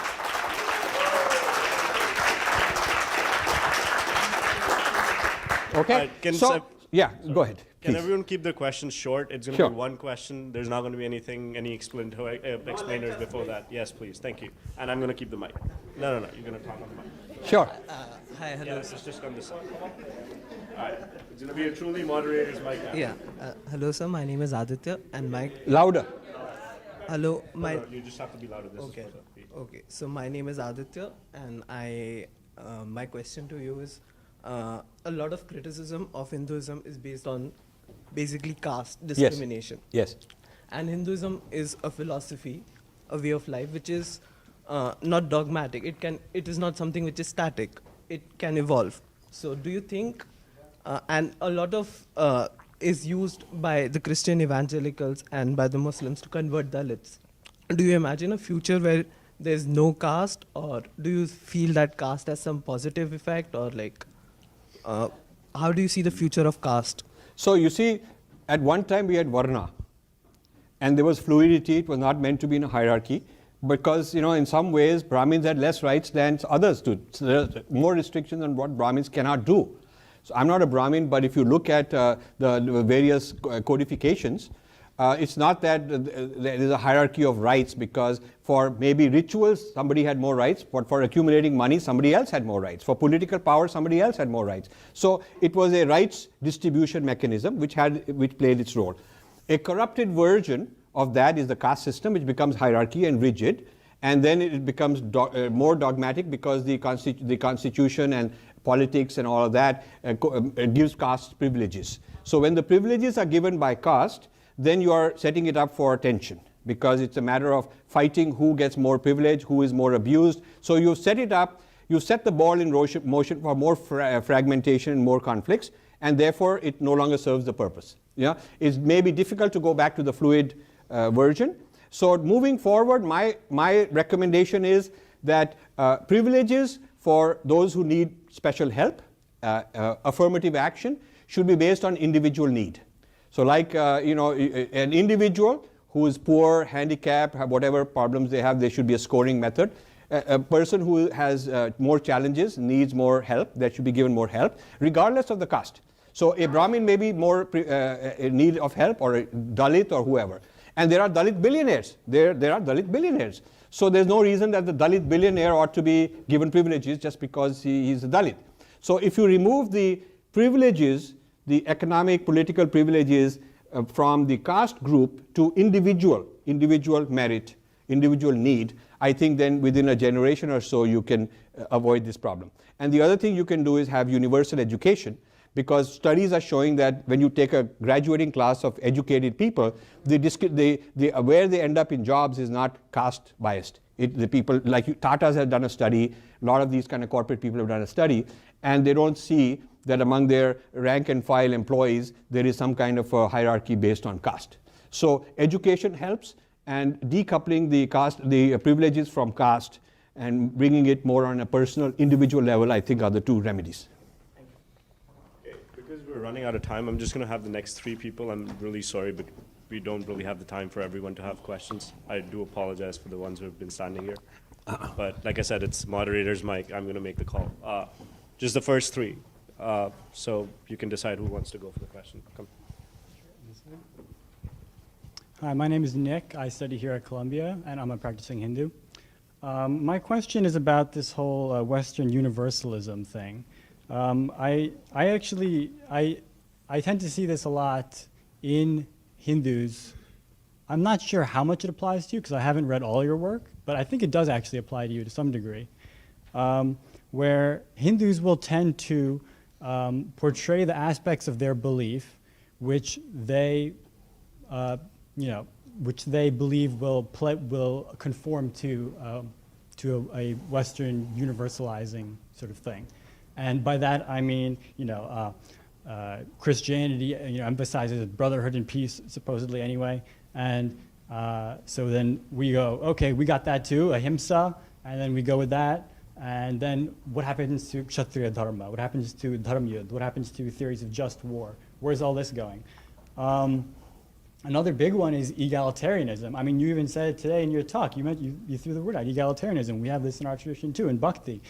Okay? Yeah, go ahead. Can please. everyone keep their questions short? It's going to be one question. There's not going to be any explainers before that. Yes, please. Thank you. And I'm going to keep the mic. No. You're going to talk on the mic. Sure. Hi, hello. Yeah, it's just on this side. All right. It's going to be a truly moderator's mic now. Yeah. Hello, sir. My name is Aditya, and my Louder. hello. You just have to be louder. This Okay. is for the- Okay. So my name is Aditya, and my question to you is, a lot of criticism of Hinduism is based on basically caste discrimination. Yes. And Hinduism is a philosophy, a way of life, which is not dogmatic. It is not something which is static. It can evolve. So do you think, and a lot of is used by the Christian evangelicals and by the Muslims to convert Dalits. Do you imagine a future where there's no caste, or do you feel that caste has some positive effect, or like, how do you see the future of caste? So you see, at one time we had Varna, and there was fluidity. It was not meant to be in a hierarchy, because in some ways Brahmins had less rights than others do. So there's more restrictions on what Brahmins cannot do. So I'm not a Brahmin, but if you look at the various codifications, it's not that there is a hierarchy of rights, because for maybe rituals somebody had more rights, but for accumulating money somebody else had more rights. For political power somebody else had more rights. So it was a rights distribution mechanism which played its role. A corrupted version of that is the caste system, which becomes hierarchy and rigid, and then it becomes more dogmatic, because the constitution and politics and all of that gives caste privileges. So when the privileges are given by caste, then you are setting it up for tension, because it's a matter of fighting who gets more privilege, who is more abused. So you set it up, you set the ball in motion for more fragmentation and more conflicts, and therefore it no longer serves the purpose. Yeah, it may be difficult to go back to the fluid version. So moving forward, my recommendation is that privileges for those who need special help, affirmative action, should be based on individual need. So like, an individual who is poor, handicapped, whatever problems they have, there should be a scoring method. A person who has more challenges, needs more help, that should be given more help, regardless of the caste. So a Brahmin may be more in need of help, or a Dalit, or whoever. And there are Dalit billionaires. There are Dalit billionaires. So there's no reason that the Dalit billionaire ought to be given privileges just because he's a Dalit. So if you remove the privileges, the economic, political privileges from the caste group to individual merit, individual need, I think then within a generation or so you can avoid this problem. And the other thing you can do is have universal education, because studies are showing that when you take a graduating class of educated people, where they end up in jobs is not caste biased. The people like Tata's have done a study, a lot of these kind of corporate people have done a study, and they don't see that among their rank and file employees there is some kind of a hierarchy based on caste. So education helps, and decoupling the privileges from caste and bringing it more on a personal, individual level, I think are the two remedies. Okay, because we're running out of time, I'm just going to have the next three people. I'm really sorry, but we don't really have the time for everyone to have questions. I do apologize for the ones who have been standing here. But like I said, it's moderator's mic. I'm going to make the call. Just the first three. So you can decide who wants to go for the question. Come. Hi, my name is Nick. I study here at Columbia, and I'm a practicing Hindu. My question is about this whole Western universalism thing. I tend to see this a lot in Hindus. I'm not sure how much it applies to you, because I haven't read all your work, but I think it does actually apply to you to some degree, where Hindus will tend to portray the aspects of their belief which they believe will conform to to a Western universalizing sort of thing. And by that, I mean, Christianity, emphasizes brotherhood and peace, supposedly anyway. And so then we go, okay, we got that too, ahimsa, and then we go with that. And then what happens to Kshatriya Dharma? What happens to Dharmyud? What happens to theories of just war? Where's all this going? Another big one is egalitarianism. I mean, you even said it today in your talk. You threw the word out, egalitarianism. We have this in our tradition too, in Bhakti.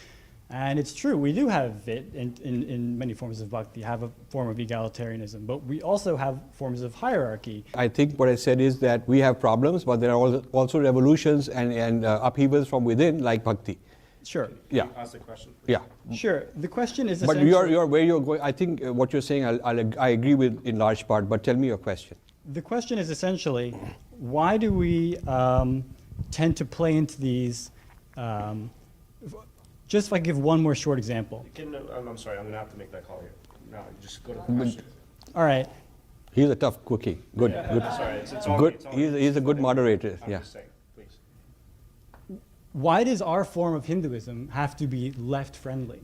And it's true, we do have it in many forms of Bhakti, have a form of egalitarianism, but we also have forms of hierarchy. I think what I said is that we have problems, but there are also revolutions and upheavals from within, like Bhakti. Sure. Yeah. Ask the question. Yeah. Sure. The question is But essentially... you're where you're going, I think what you're saying, I agree with in large part, but tell me your question. The question is essentially, why do we tend to play into these... just if I give one more short example. I'm sorry, I'm going to have to make that call here. No, just go to the question. All right. He's a tough cookie. Good, good. Sorry, it's all Good. me, it's all me. He's a good moderator. I'm Yeah. just saying, please. Why does our form of Hinduism have to be left-friendly?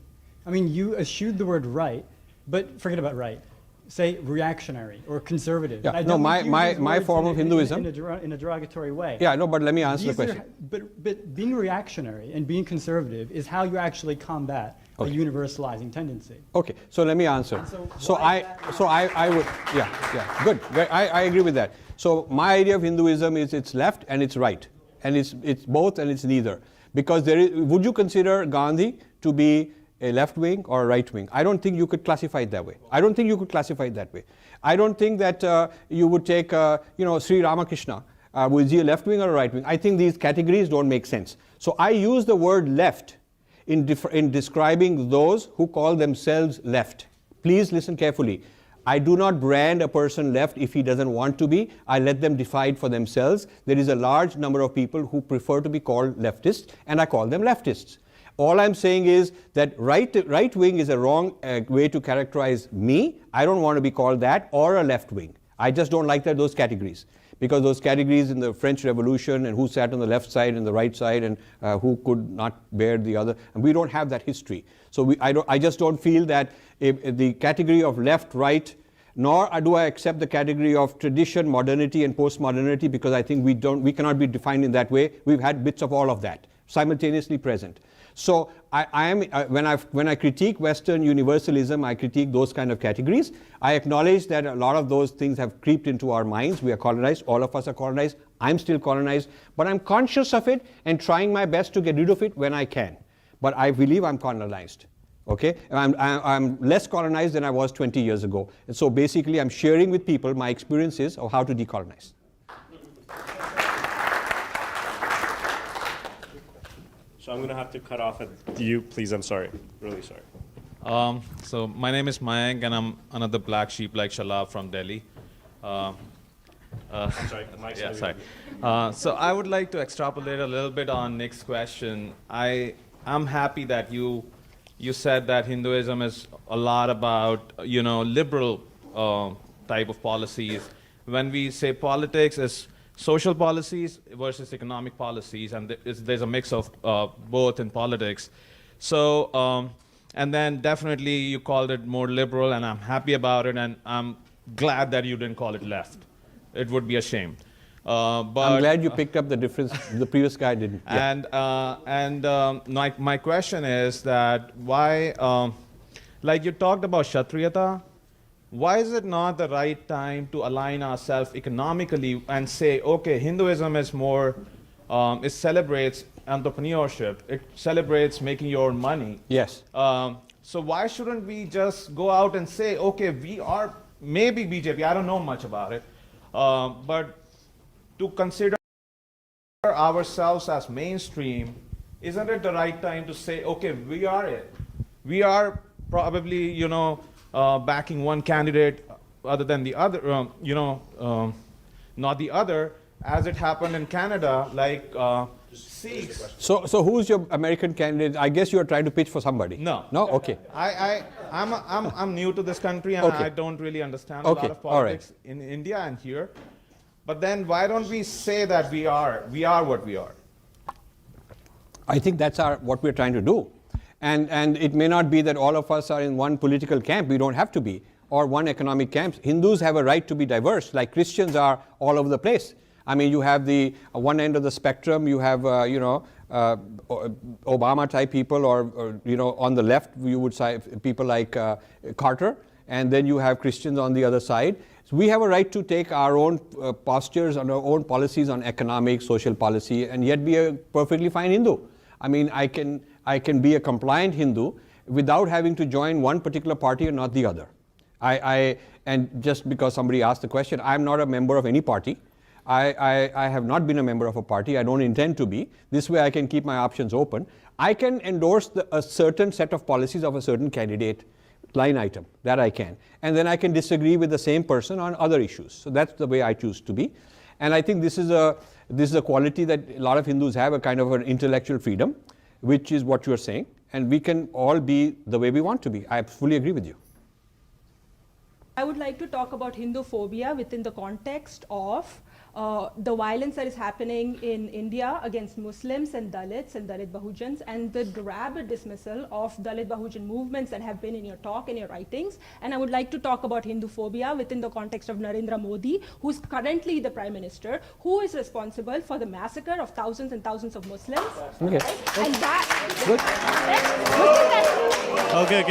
I mean, you eschewed the word right, but forget about right. Say reactionary or conservative. Yeah. I No, don't my- use my- these my words form of Hinduism- in a derogatory way. Yeah, no, but let me answer the These are- question. but being reactionary and being conservative is how you actually combat a universalizing tendency. Okay, so let me answer. so why I would, yeah, good. I agree with that. So my idea of Hinduism is it's left and it's right, and it's both and it's neither. Because would you consider Gandhi to be a left wing or a right wing? I don't think you could classify it that way. I don't think you could classify it that way. I don't think that you would take, Sri Ramakrishna. Was he a left wing or a right wing? I think these categories don't make sense. So I use the word left in describing those who call themselves left. Please listen carefully. I do not brand a person left if he doesn't want to be. I let them decide for themselves. There is a large number of people who prefer to be called leftists, and I call them leftists. All I'm saying is that right wing is a wrong way to characterize me. I don't want to be called that, or a left wing. I just don't like those categories. Because those categories in the French Revolution and who sat on the left side and the right side and who could not bear the other, and we don't have that history. So I just don't feel that the category of left, right, nor do I accept the category of tradition, modernity, and postmodernity, because I think we cannot be defined in that way. We've had bits of all of that simultaneously present. So when I critique Western universalism, I critique those kind of categories. I acknowledge that a lot of those things have creeped into our minds. We are colonized. All of us are colonized. I'm still colonized. But I'm conscious of it and trying my best to get rid of it when I can. But I believe I'm colonized. Okay? And I'm less colonized than I was 20 years ago. And so basically I'm sharing with people my experiences of how to decolonize. So I'm going to have to cut off at you, please. I'm sorry. Really sorry. So my name is Mayank, and I'm another black sheep like Shalab from Delhi. I'm sorry. The mic's Yeah, not sorry. even- So I would like to extrapolate a little bit on Nick's question. I'm happy that you said that Hinduism is a lot about liberal type of policies. When we say politics, it's social policies versus economic policies, and there's a mix of both in politics. So, and then definitely you called it more liberal, and I'm happy about it, and I'm glad that you didn't call it left. It would be a shame. But I'm glad you picked up the difference. The previous guy didn't. Yeah. And my question is that why, like you talked about Kshatriyata, why is it not the right time to align ourselves economically and say, okay, Hinduism is more, it celebrates entrepreneurship, it celebrates making your own money. Yes. So why shouldn't we just go out and say, okay, we are maybe BJP, I don't know much about it, but to consider ourselves as mainstream, isn't it the right time to say, okay, we are it? We are probably, backing one candidate other than the other, not the other, as it happened in Canada, like Sikhs. So who's your American candidate? I guess you're trying to pitch for somebody. No. No? Okay. I'm new to this country, and Okay. I don't really understand a Okay, lot of all right. politics in India and here. But then why don't we say that we are what we are? I think that's what we're trying to do. And it may not be that all of us are in one political camp. We don't have to be. Or one economic camp. Hindus have a right to be diverse, like Christians are all over the place. I mean, you have the one end of the spectrum, you have, Obama-type people, or, on the left, you would say people like Carter, and then you have Christians on the other side. So we have a right to take our own postures and our own policies on economic, social policy, and yet be a perfectly fine Hindu. I mean, I can be a compliant Hindu without having to join one particular party and not the other. And just because somebody asked the question, I'm not a member of any party. I have not been a member of a party. I don't intend to be. This way I can keep my options open. I can endorse a certain set of policies of a certain candidate, line item, that I can. And then I can disagree with the same person on other issues. So that's the way I choose to be. And I think this is a quality that a lot of Hindus have, a kind of an intellectual freedom, which is what you're saying. And we can all be the way we want to be. I fully agree with you. I would like to talk about Hinduphobia within the context of the violence that is happening in India against Muslims and Dalits and Dalit Bahujans, and the rabid dismissal of Dalit Bahujan movements that have been in your talk and your writings. And I would like to talk about Hinduphobia within the context of Narendra Modi, who's currently the Prime Minister, who is responsible for the massacre of thousands and thousands of Muslims. Okay. Right? And that... Okay.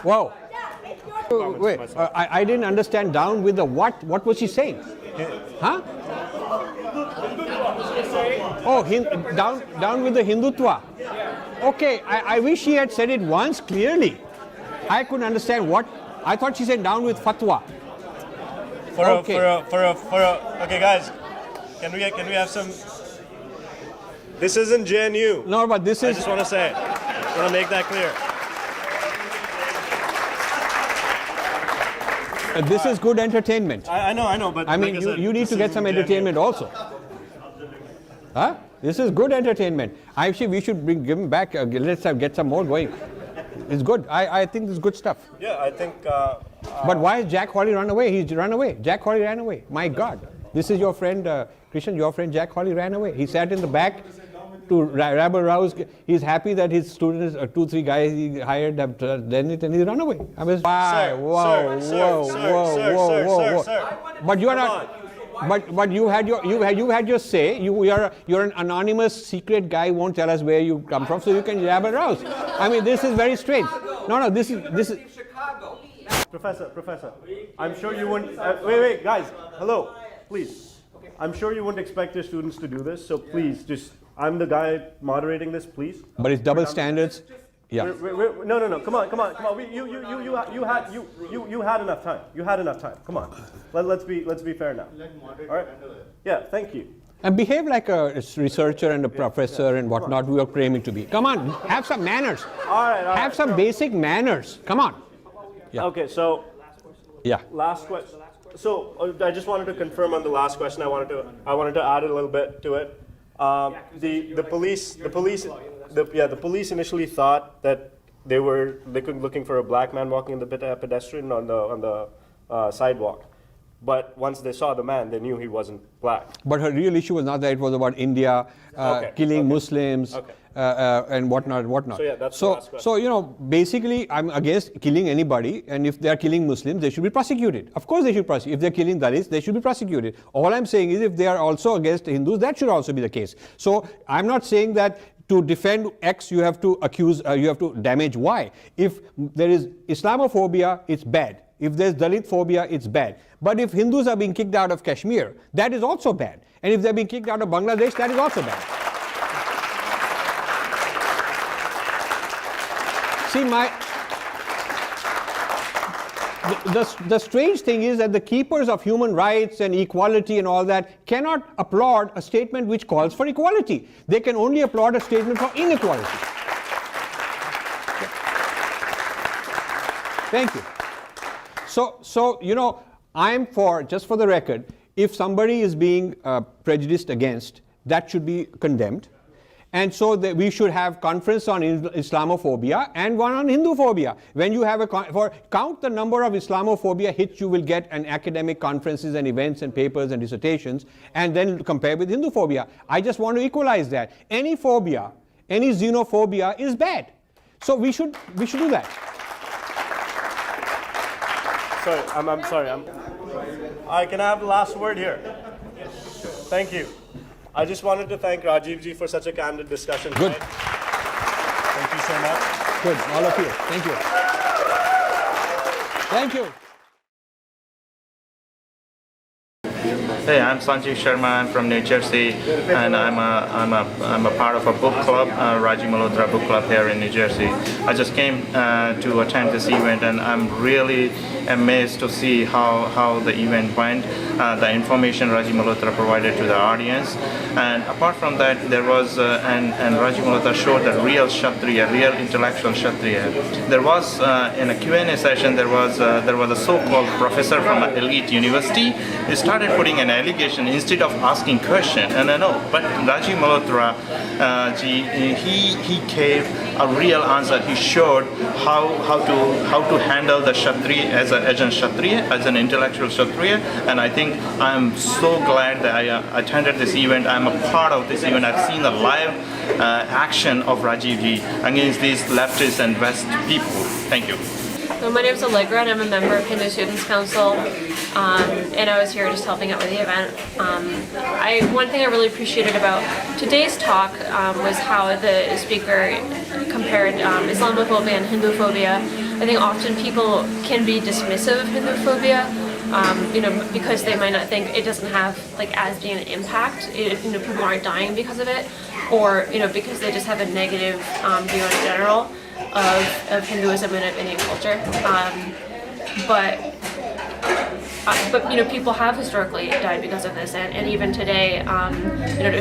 Wow. Wait, I didn't understand down with the what? What was she saying? Huh? Oh, down with the Hindutva. Okay, I wish she had said it once clearly. I couldn't understand what. I thought she said down with fatwa. Okay, guys, can we have some? This isn't JNU. No, but this is. I just want to make that clear. This is good entertainment. I know, but I mean, like you need to get some entertainment also. Huh? This is good entertainment. Actually, we should give him back. Let's get some more going. It's good. I think this is good stuff. Yeah, I think. But why is Jack Hawley run away? He's run away. Jack Hawley ran away. My God. This is your friend, Krishan, your friend Jack Hawley ran away. He sat in the back to rabble-rouse. He's happy that his students, 2-3 guys he hired, have done it, and he run away. I mean, whoa. But you are not. But you had your say. You're an anonymous secret guy. Won't tell us where you come from, so you can rabble-rouse. I mean, this is very strange. No. This is. Professor, I'm sure you wouldn't. Wait, guys. Hello, please. I'm sure you wouldn't expect your students to do this, so please just. I'm the guy moderating this, please. But it's double standards. Yeah. No. Come on. You had enough time. You had enough time. Come on. Let's be fair now. All right. Yeah. Thank you. And behave like a researcher and a professor and whatnot we are claiming to be. Come on, have some manners. All right. Have some basic manners. Come on. Yeah. Okay. So. Yeah. Last question. So I just wanted to confirm on the last question. I wanted to add a little bit to it. The police initially thought that they were looking for a black man walking the pedestrian on the sidewalk, but once they saw the man, they knew he wasn't black. But her real issue was not that it was about India killing Muslims and whatnot. So yeah, that's the last question. So basically, I'm against killing anybody, and if they are killing Muslims, they should be prosecuted. Of course, they should prosecute. If they're killing Dalits, they should be prosecuted. All I'm saying is, if they are also against Hindus, that should also be the case. So I'm not saying that to defend X, you have to damage Y. If there is Islamophobia, it's bad. If there's Dalit phobia, it's bad. But if Hindus are being kicked out of Kashmir, that is also bad. And if they're being kicked out of Bangladesh, that is also bad. See, the strange thing is that the keepers of human rights and equality and all that cannot applaud a statement which calls for equality. They can only applaud a statement for inequality. Thank you. So you know, I'm for, just for the record, if somebody is being prejudiced against, that should be condemned. And so we should have conference on Islamophobia and one on Hinduphobia. When you have count the number of Islamophobia hits you will get in academic conferences and events and papers and dissertations, and then compare with Hinduphobia. I just want to equalize that. Any phobia, any xenophobia is bad. So we should do that. Sorry, I'm sorry. Can I have the last word here? Thank you. I just wanted to thank Rajiv ji for such a candid discussion Good. tonight. Thank you so much. Good, all of you. Thank you. Thank you. Hey, I'm Sanjeev Sharma. I'm from New Jersey, and I'm a part of a book club, Rajiv Malhotra Book Club here in New Jersey. I just came to attend this event, and I'm really amazed to see how the event went, the information Rajiv Malhotra provided to the audience, and apart from that, there was and Rajiv Malhotra showed the real Kshatriya, real intellectual Kshatriya. There was in a Q&A session, there was a so-called professor from an elite university. He started putting an allegation instead of asking question, and I know, but Rajiv Malhotra he gave a real answer. He showed how to handle the Kshatriya as an Kshatriya, as an intellectual Kshatriya, and I think I'm so glad that I attended this event. I'm a part of this event. I've seen the live action of Rajiv ji against these leftists and West people. Thank you. So my name is Allegra, and I'm a member of Hindu Students Council, and I was here just helping out with the event. One thing I really appreciated about today's talk was how the speaker compared Islamophobia and Hinduphobia. I think often people can be dismissive of Hinduphobia, because they might not think it doesn't have as being an impact. People aren't dying because of it, or because they just have a negative view in general of Hinduism and of Indian culture. But people have historically died because of this, and even today,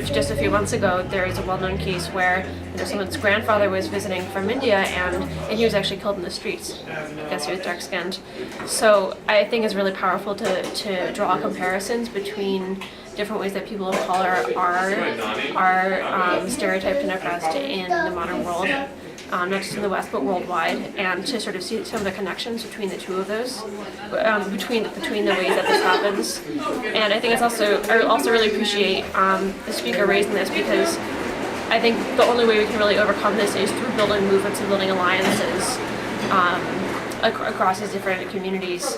just a few months ago, there is a well-known case where someone's grandfather was visiting from India, and he was actually killed in the streets because he was dark-skinned. So I think it's really powerful to draw comparisons between different ways that people of color are stereotyped and oppressed in the modern world. Not just in the West, but worldwide, and to sort of see some of the connections between the two of those, between the ways that this happens. And I think I also really appreciate the speaker raising this, because I think the only way we can really overcome this is through building movements and building alliances across these different communities.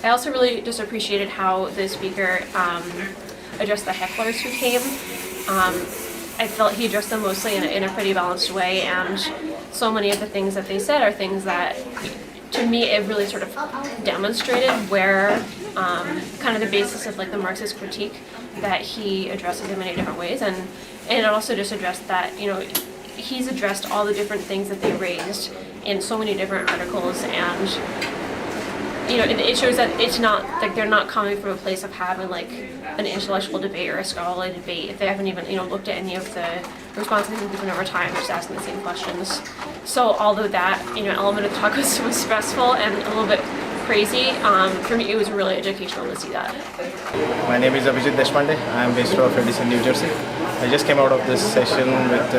I also really just appreciated how the speaker addressed the hecklers who came. I felt he addressed them mostly in a pretty balanced way, and so many of the things that they said are things that, to me, it really sort of demonstrated where kind of the basis of the Marxist critique that he addresses in many different ways, and it also just addressed that he's addressed all the different things that they raised in so many different articles, and it shows that it's not they're not coming from a place of having an intellectual debate or a scholarly debate. If they haven't even looked at any of the responses we've given over time, just asking the same questions. So although that element of the talk was stressful and a little bit crazy, for me it was really educational to see that. My name is Abhijit Deshpande. I am based out of Edison, New Jersey. I just came out of this session with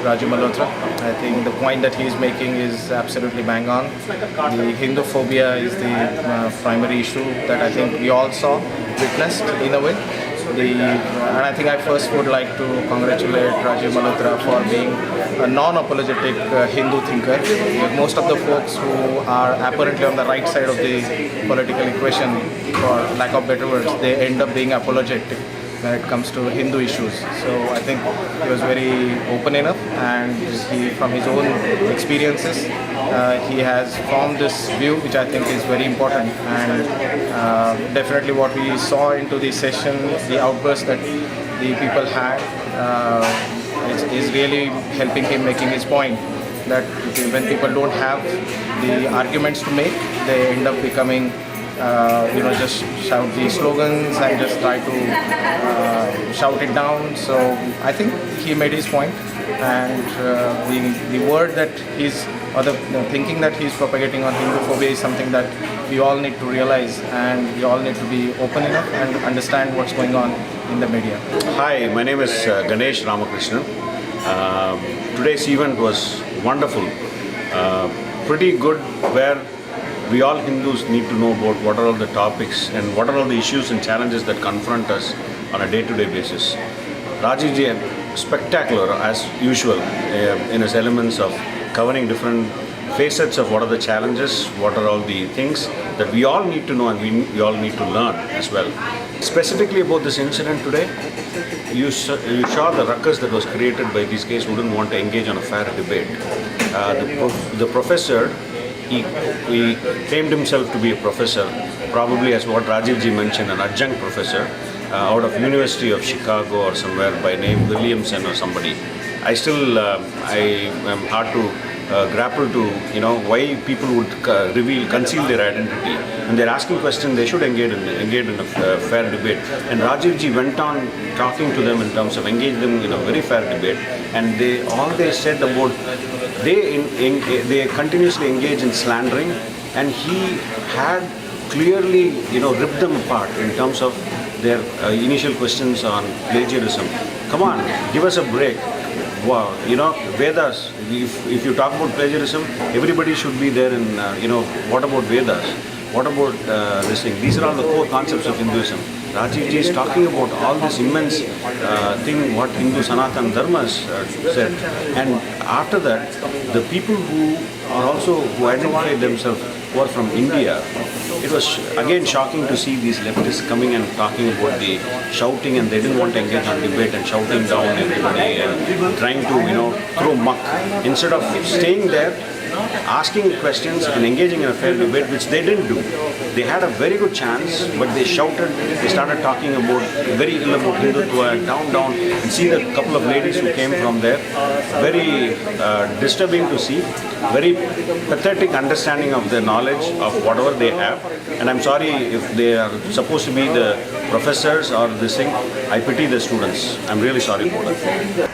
Rajiv Malhotra. I think the point that he is making is absolutely bang on. The Hinduphobia is the primary issue that I think we all witnessed in a way. And I think I first would like to congratulate Rajiv Malhotra for being a non-apologetic Hindu thinker. Most of the folks who are apparently on the right side of the political equation, for lack of better words, they end up being apologetic when it comes to Hindu issues. So I think he was very open enough, and he, from his own experiences, he has formed this view, which I think is very important. And definitely what we saw into the session, the outburst that the people had, is really helping him making his point. that when people don't have the arguments to make, they end up becoming just shout these slogans and just try to shout it down. So I think he made his point, and the word that he's, or the thinking that he's propagating on Hinduphobia is something that we all need to realize, and we all need to be open enough and understand what's going on in the media. Hi, my name is Ganesh Ramakrishnan. Today's event was wonderful, pretty good, where we all Hindus need to know about what are all the topics and what are all the issues and challenges that confront us on a day-to-day basis. Rajiv ji, spectacular as usual in his elements of covering different facets of what are the challenges, what are all the things that we all need to know and we all need to learn as well. Specifically about this incident today, you saw the ruckus that was created by these guys who didn't want to engage on a fair debate. The professor, he claimed himself to be a professor, probably as what Rajiv ji mentioned, an adjunct professor out of University of Chicago or somewhere by name Williamson or somebody. I still, I am hard to grapple to, why people would conceal their identity. When they're asking questions, they should engage in a fair debate. And Rajiv ji went on talking to them in terms of engage them in a very fair debate. And they said about, they continuously engage in slandering, and he had clearly, ripped them apart in terms of their initial questions on plagiarism. Come on, give us a break. Wow, Vedas, if you talk about plagiarism, everybody should be there in, what about Vedas? What about this thing? These are all the core concepts of Hinduism. Rajiv ji is talking about all this immense thing, what Hindu Sanatana Dharmas said. And after that, the people who identify themselves who are from India, it was again shocking to see these leftists coming and talking about the shouting, and they didn't want to engage on debate and shouting down everybody and trying to, throw muck. Instead of staying there, asking questions and engaging in a fair debate, which they didn't do. They had a very good chance, but they shouted, they started talking about very ill about Hindutva, down, and see the couple of ladies who came from there. Very disturbing to see, very pathetic understanding of their knowledge of whatever they have. And I'm sorry if they are supposed to be the professors or this thing. I pity the students. I'm really sorry for that.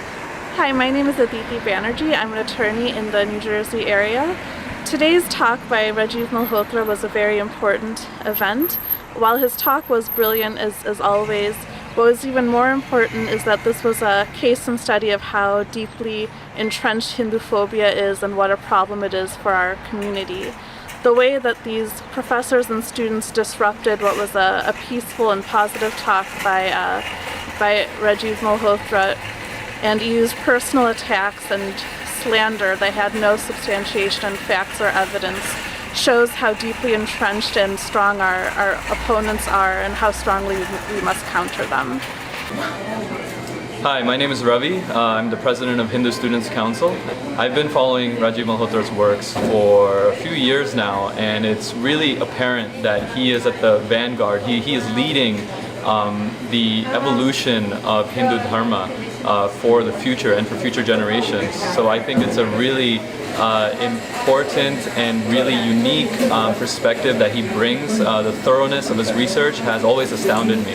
Hi, my name is Aditi Banerjee. I'm an attorney in the New Jersey area. Today's talk by Rajiv Malhotra was a very important event. While his talk was brilliant as always, what was even more important is that this was a case and study of how deeply entrenched Hinduphobia is and what a problem it is for our community. The way that these professors and students disrupted what was a peaceful and positive talk by Rajiv Malhotra and used personal attacks and slander that had no substantiation in facts or evidence shows how deeply entrenched and strong our opponents are and how strongly we must counter them. Hi, my name is Ravi. I'm the president of Hindu Students Council. I've been following Rajiv Malhotra's works for a few years now, and it's really apparent that he is at the vanguard. He is leading the evolution of Hindu Dharma for the future and for future generations. So I think it's a really important and really unique perspective that he brings. The thoroughness of his research has always astounded me.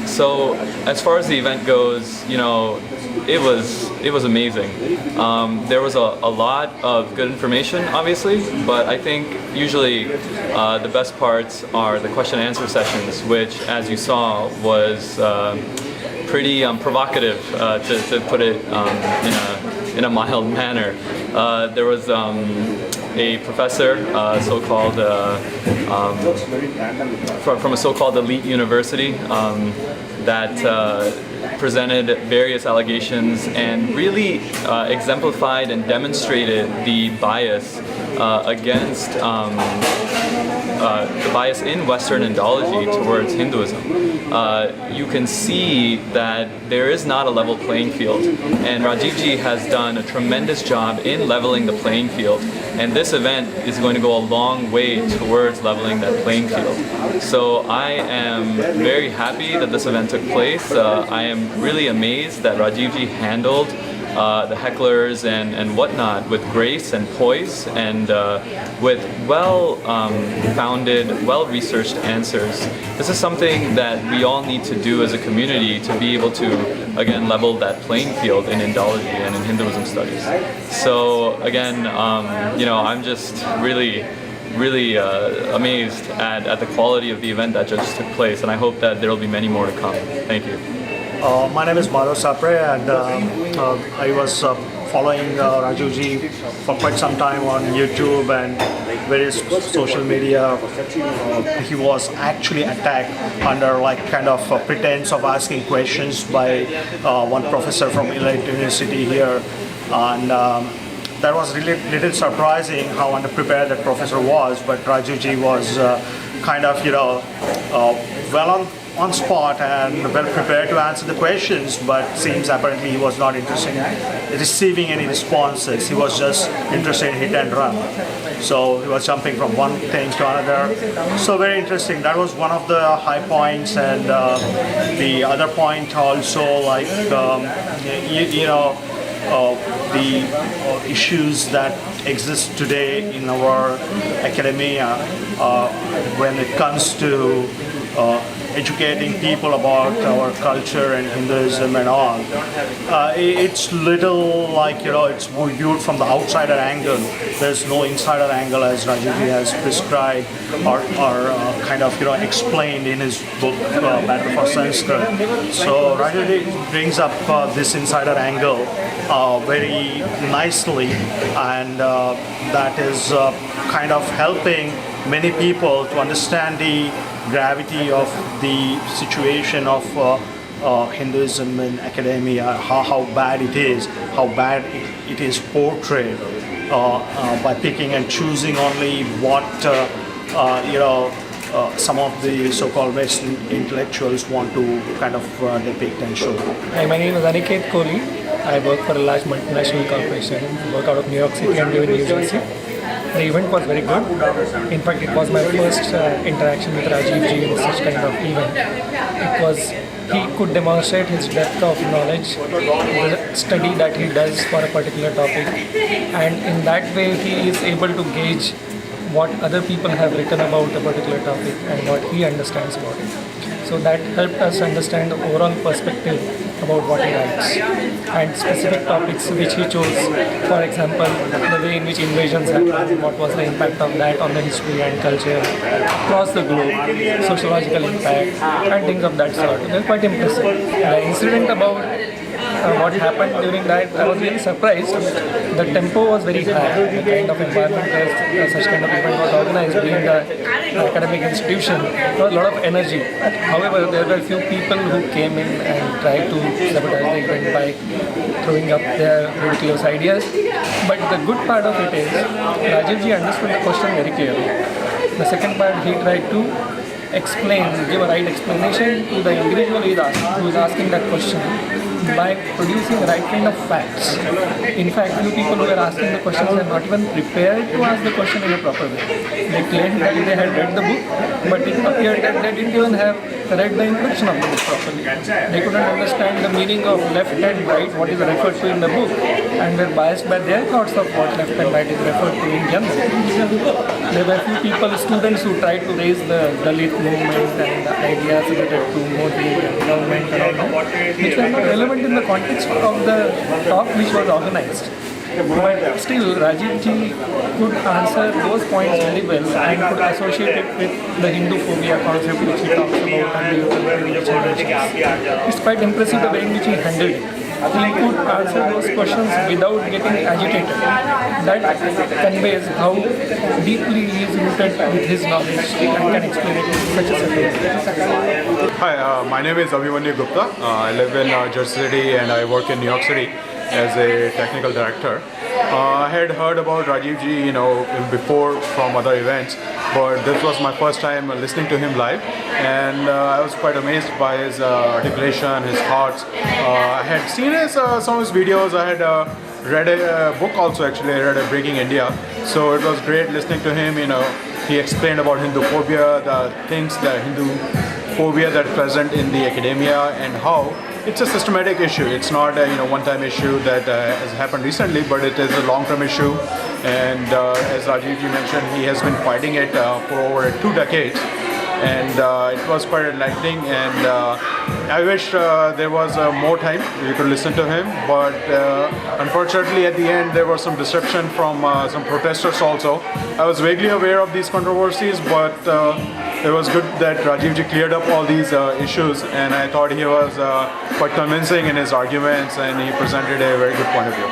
So as far as the event goes, it was amazing. There was a lot of good information, obviously, but I think usually the best parts are the question and answer sessions, which, as you saw, was pretty provocative, to put it in a mild manner. There was a professor, so-called from a so-called elite university, that presented various allegations and really exemplified and demonstrated the bias against the bias in Western Indology towards Hinduism. You can see that there is not a level playing field, and Rajiv ji has done a tremendous job in leveling the playing field, and this event is going to go a long way towards leveling that playing field. So I am very happy that this event took place. I am really amazed that Rajiv ji handled the hecklers and whatnot with grace and poise and with well-founded, well-researched answers. This is something that we all need to do as a community to be able to, again, level that playing field in Indology and in Hinduism studies. So again, I'm just really amazed at the quality of the event that just took place, and I hope that there will be many more to come. Thank you. My name is Madhav Sapre, and I was following Rajivji for quite some time on YouTube and various social media. He was actually attacked under kind of pretense of asking questions by one professor from Elite University here, and that was really little surprising how underprepared that professor was. But Rajivji was kind of well on spot and well prepared to answer the questions, but seems apparently he was not interested in receiving any responses. He was just interested in hit and run. So he was jumping from one thing to another. So very interesting. That was one of the high points, and the other point also, like the issues that exist today in our academia when it comes to educating people about our culture and Hinduism and all. It's little like, it's viewed from the outsider angle. There's no insider angle as Rajivji has prescribed or kind of, explained in his book, Battle for Sanskrit. So Rajivji brings up this insider angle very nicely, and that is kind of helping many people to understand the gravity of the situation of Hinduism in academia, how bad it is, how bad it is portrayed by picking and choosing only what some of the so-called Western intellectuals want to kind of depict and show. Hi, my name is Aniket Kohli. I work for a large multinational corporation. I work out of New York City and live in New Jersey. The event was very good. In fact, it was my first interaction with Rajiv Ji in such kind of event. He could demonstrate his depth of knowledge, the study that he does for a particular topic, and in that way he is able to gauge what other people have written about a particular topic and what he understands about it. So that helped us understand the overall perspective about what he writes and specific topics which he chose. For example, the way in which invasions happened, what was the impact of that on the history and culture across the globe, sociological impact and things of that sort. They were quite impressive. The incident about what happened during that, I was really surprised. The tempo was very high. The kind of environment where such kind of event was organized, being an academic institution, there was a lot of energy. However, there were a few people who came in and tried to sabotage the event by throwing up their ridiculous ideas. But the good part of it is, Rajiv Ji understood the question very clearly. The second part, he tried to give a right explanation to the individual who is asking that question by producing the right kind of facts. In fact, few people who were asking the questions were not even prepared to ask the question in a proper way. They claimed that they had read the book, but it appeared that they didn't even have read the introduction of the book properly. They couldn't understand the meaning of left and right, what is referred to in the book, and were biased by their thoughts of what left and right is referred to in general. There were few people, students, who tried to raise the Dalit movement and the ideas related to Modi and government and all that, which were not relevant in the context of the talk which was organized. But still, Rajiv Ji could answer those points very well and could associate it with the Hinduphobia concept which he talks about and the local. It's quite impressive the way in which he handled it. He could answer those questions without getting agitated. That conveys how deeply he is rooted with his knowledge and can explain it in such a simple way. Hi, my name is Abhimanyu Gupta. I live in Jersey City and I work in New York City as a technical director. I had heard about Rajiv Ji, before from other events, but this was my first time listening to him live, and I was quite amazed by his articulation, his thoughts. I had seen some of his videos. I had read a book also, actually. I read Breaking India, so it was great listening to him. He explained about Hinduphobia, the things that Hindu Hinduphobia that's present in the academia and how it's a systematic issue. It's not a one-time issue that has happened recently, but it is a long-term issue. And as Rajiv ji mentioned, he has been fighting it for over 2 decades. And it was quite enlightening, and I wish there was more time we could listen to him, but unfortunately at the end there was some disruption from some protesters also. I was vaguely aware of these controversies, but it was good that Rajiv ji cleared up all these issues, and I thought he was quite convincing in his arguments, and he presented a very good point of view.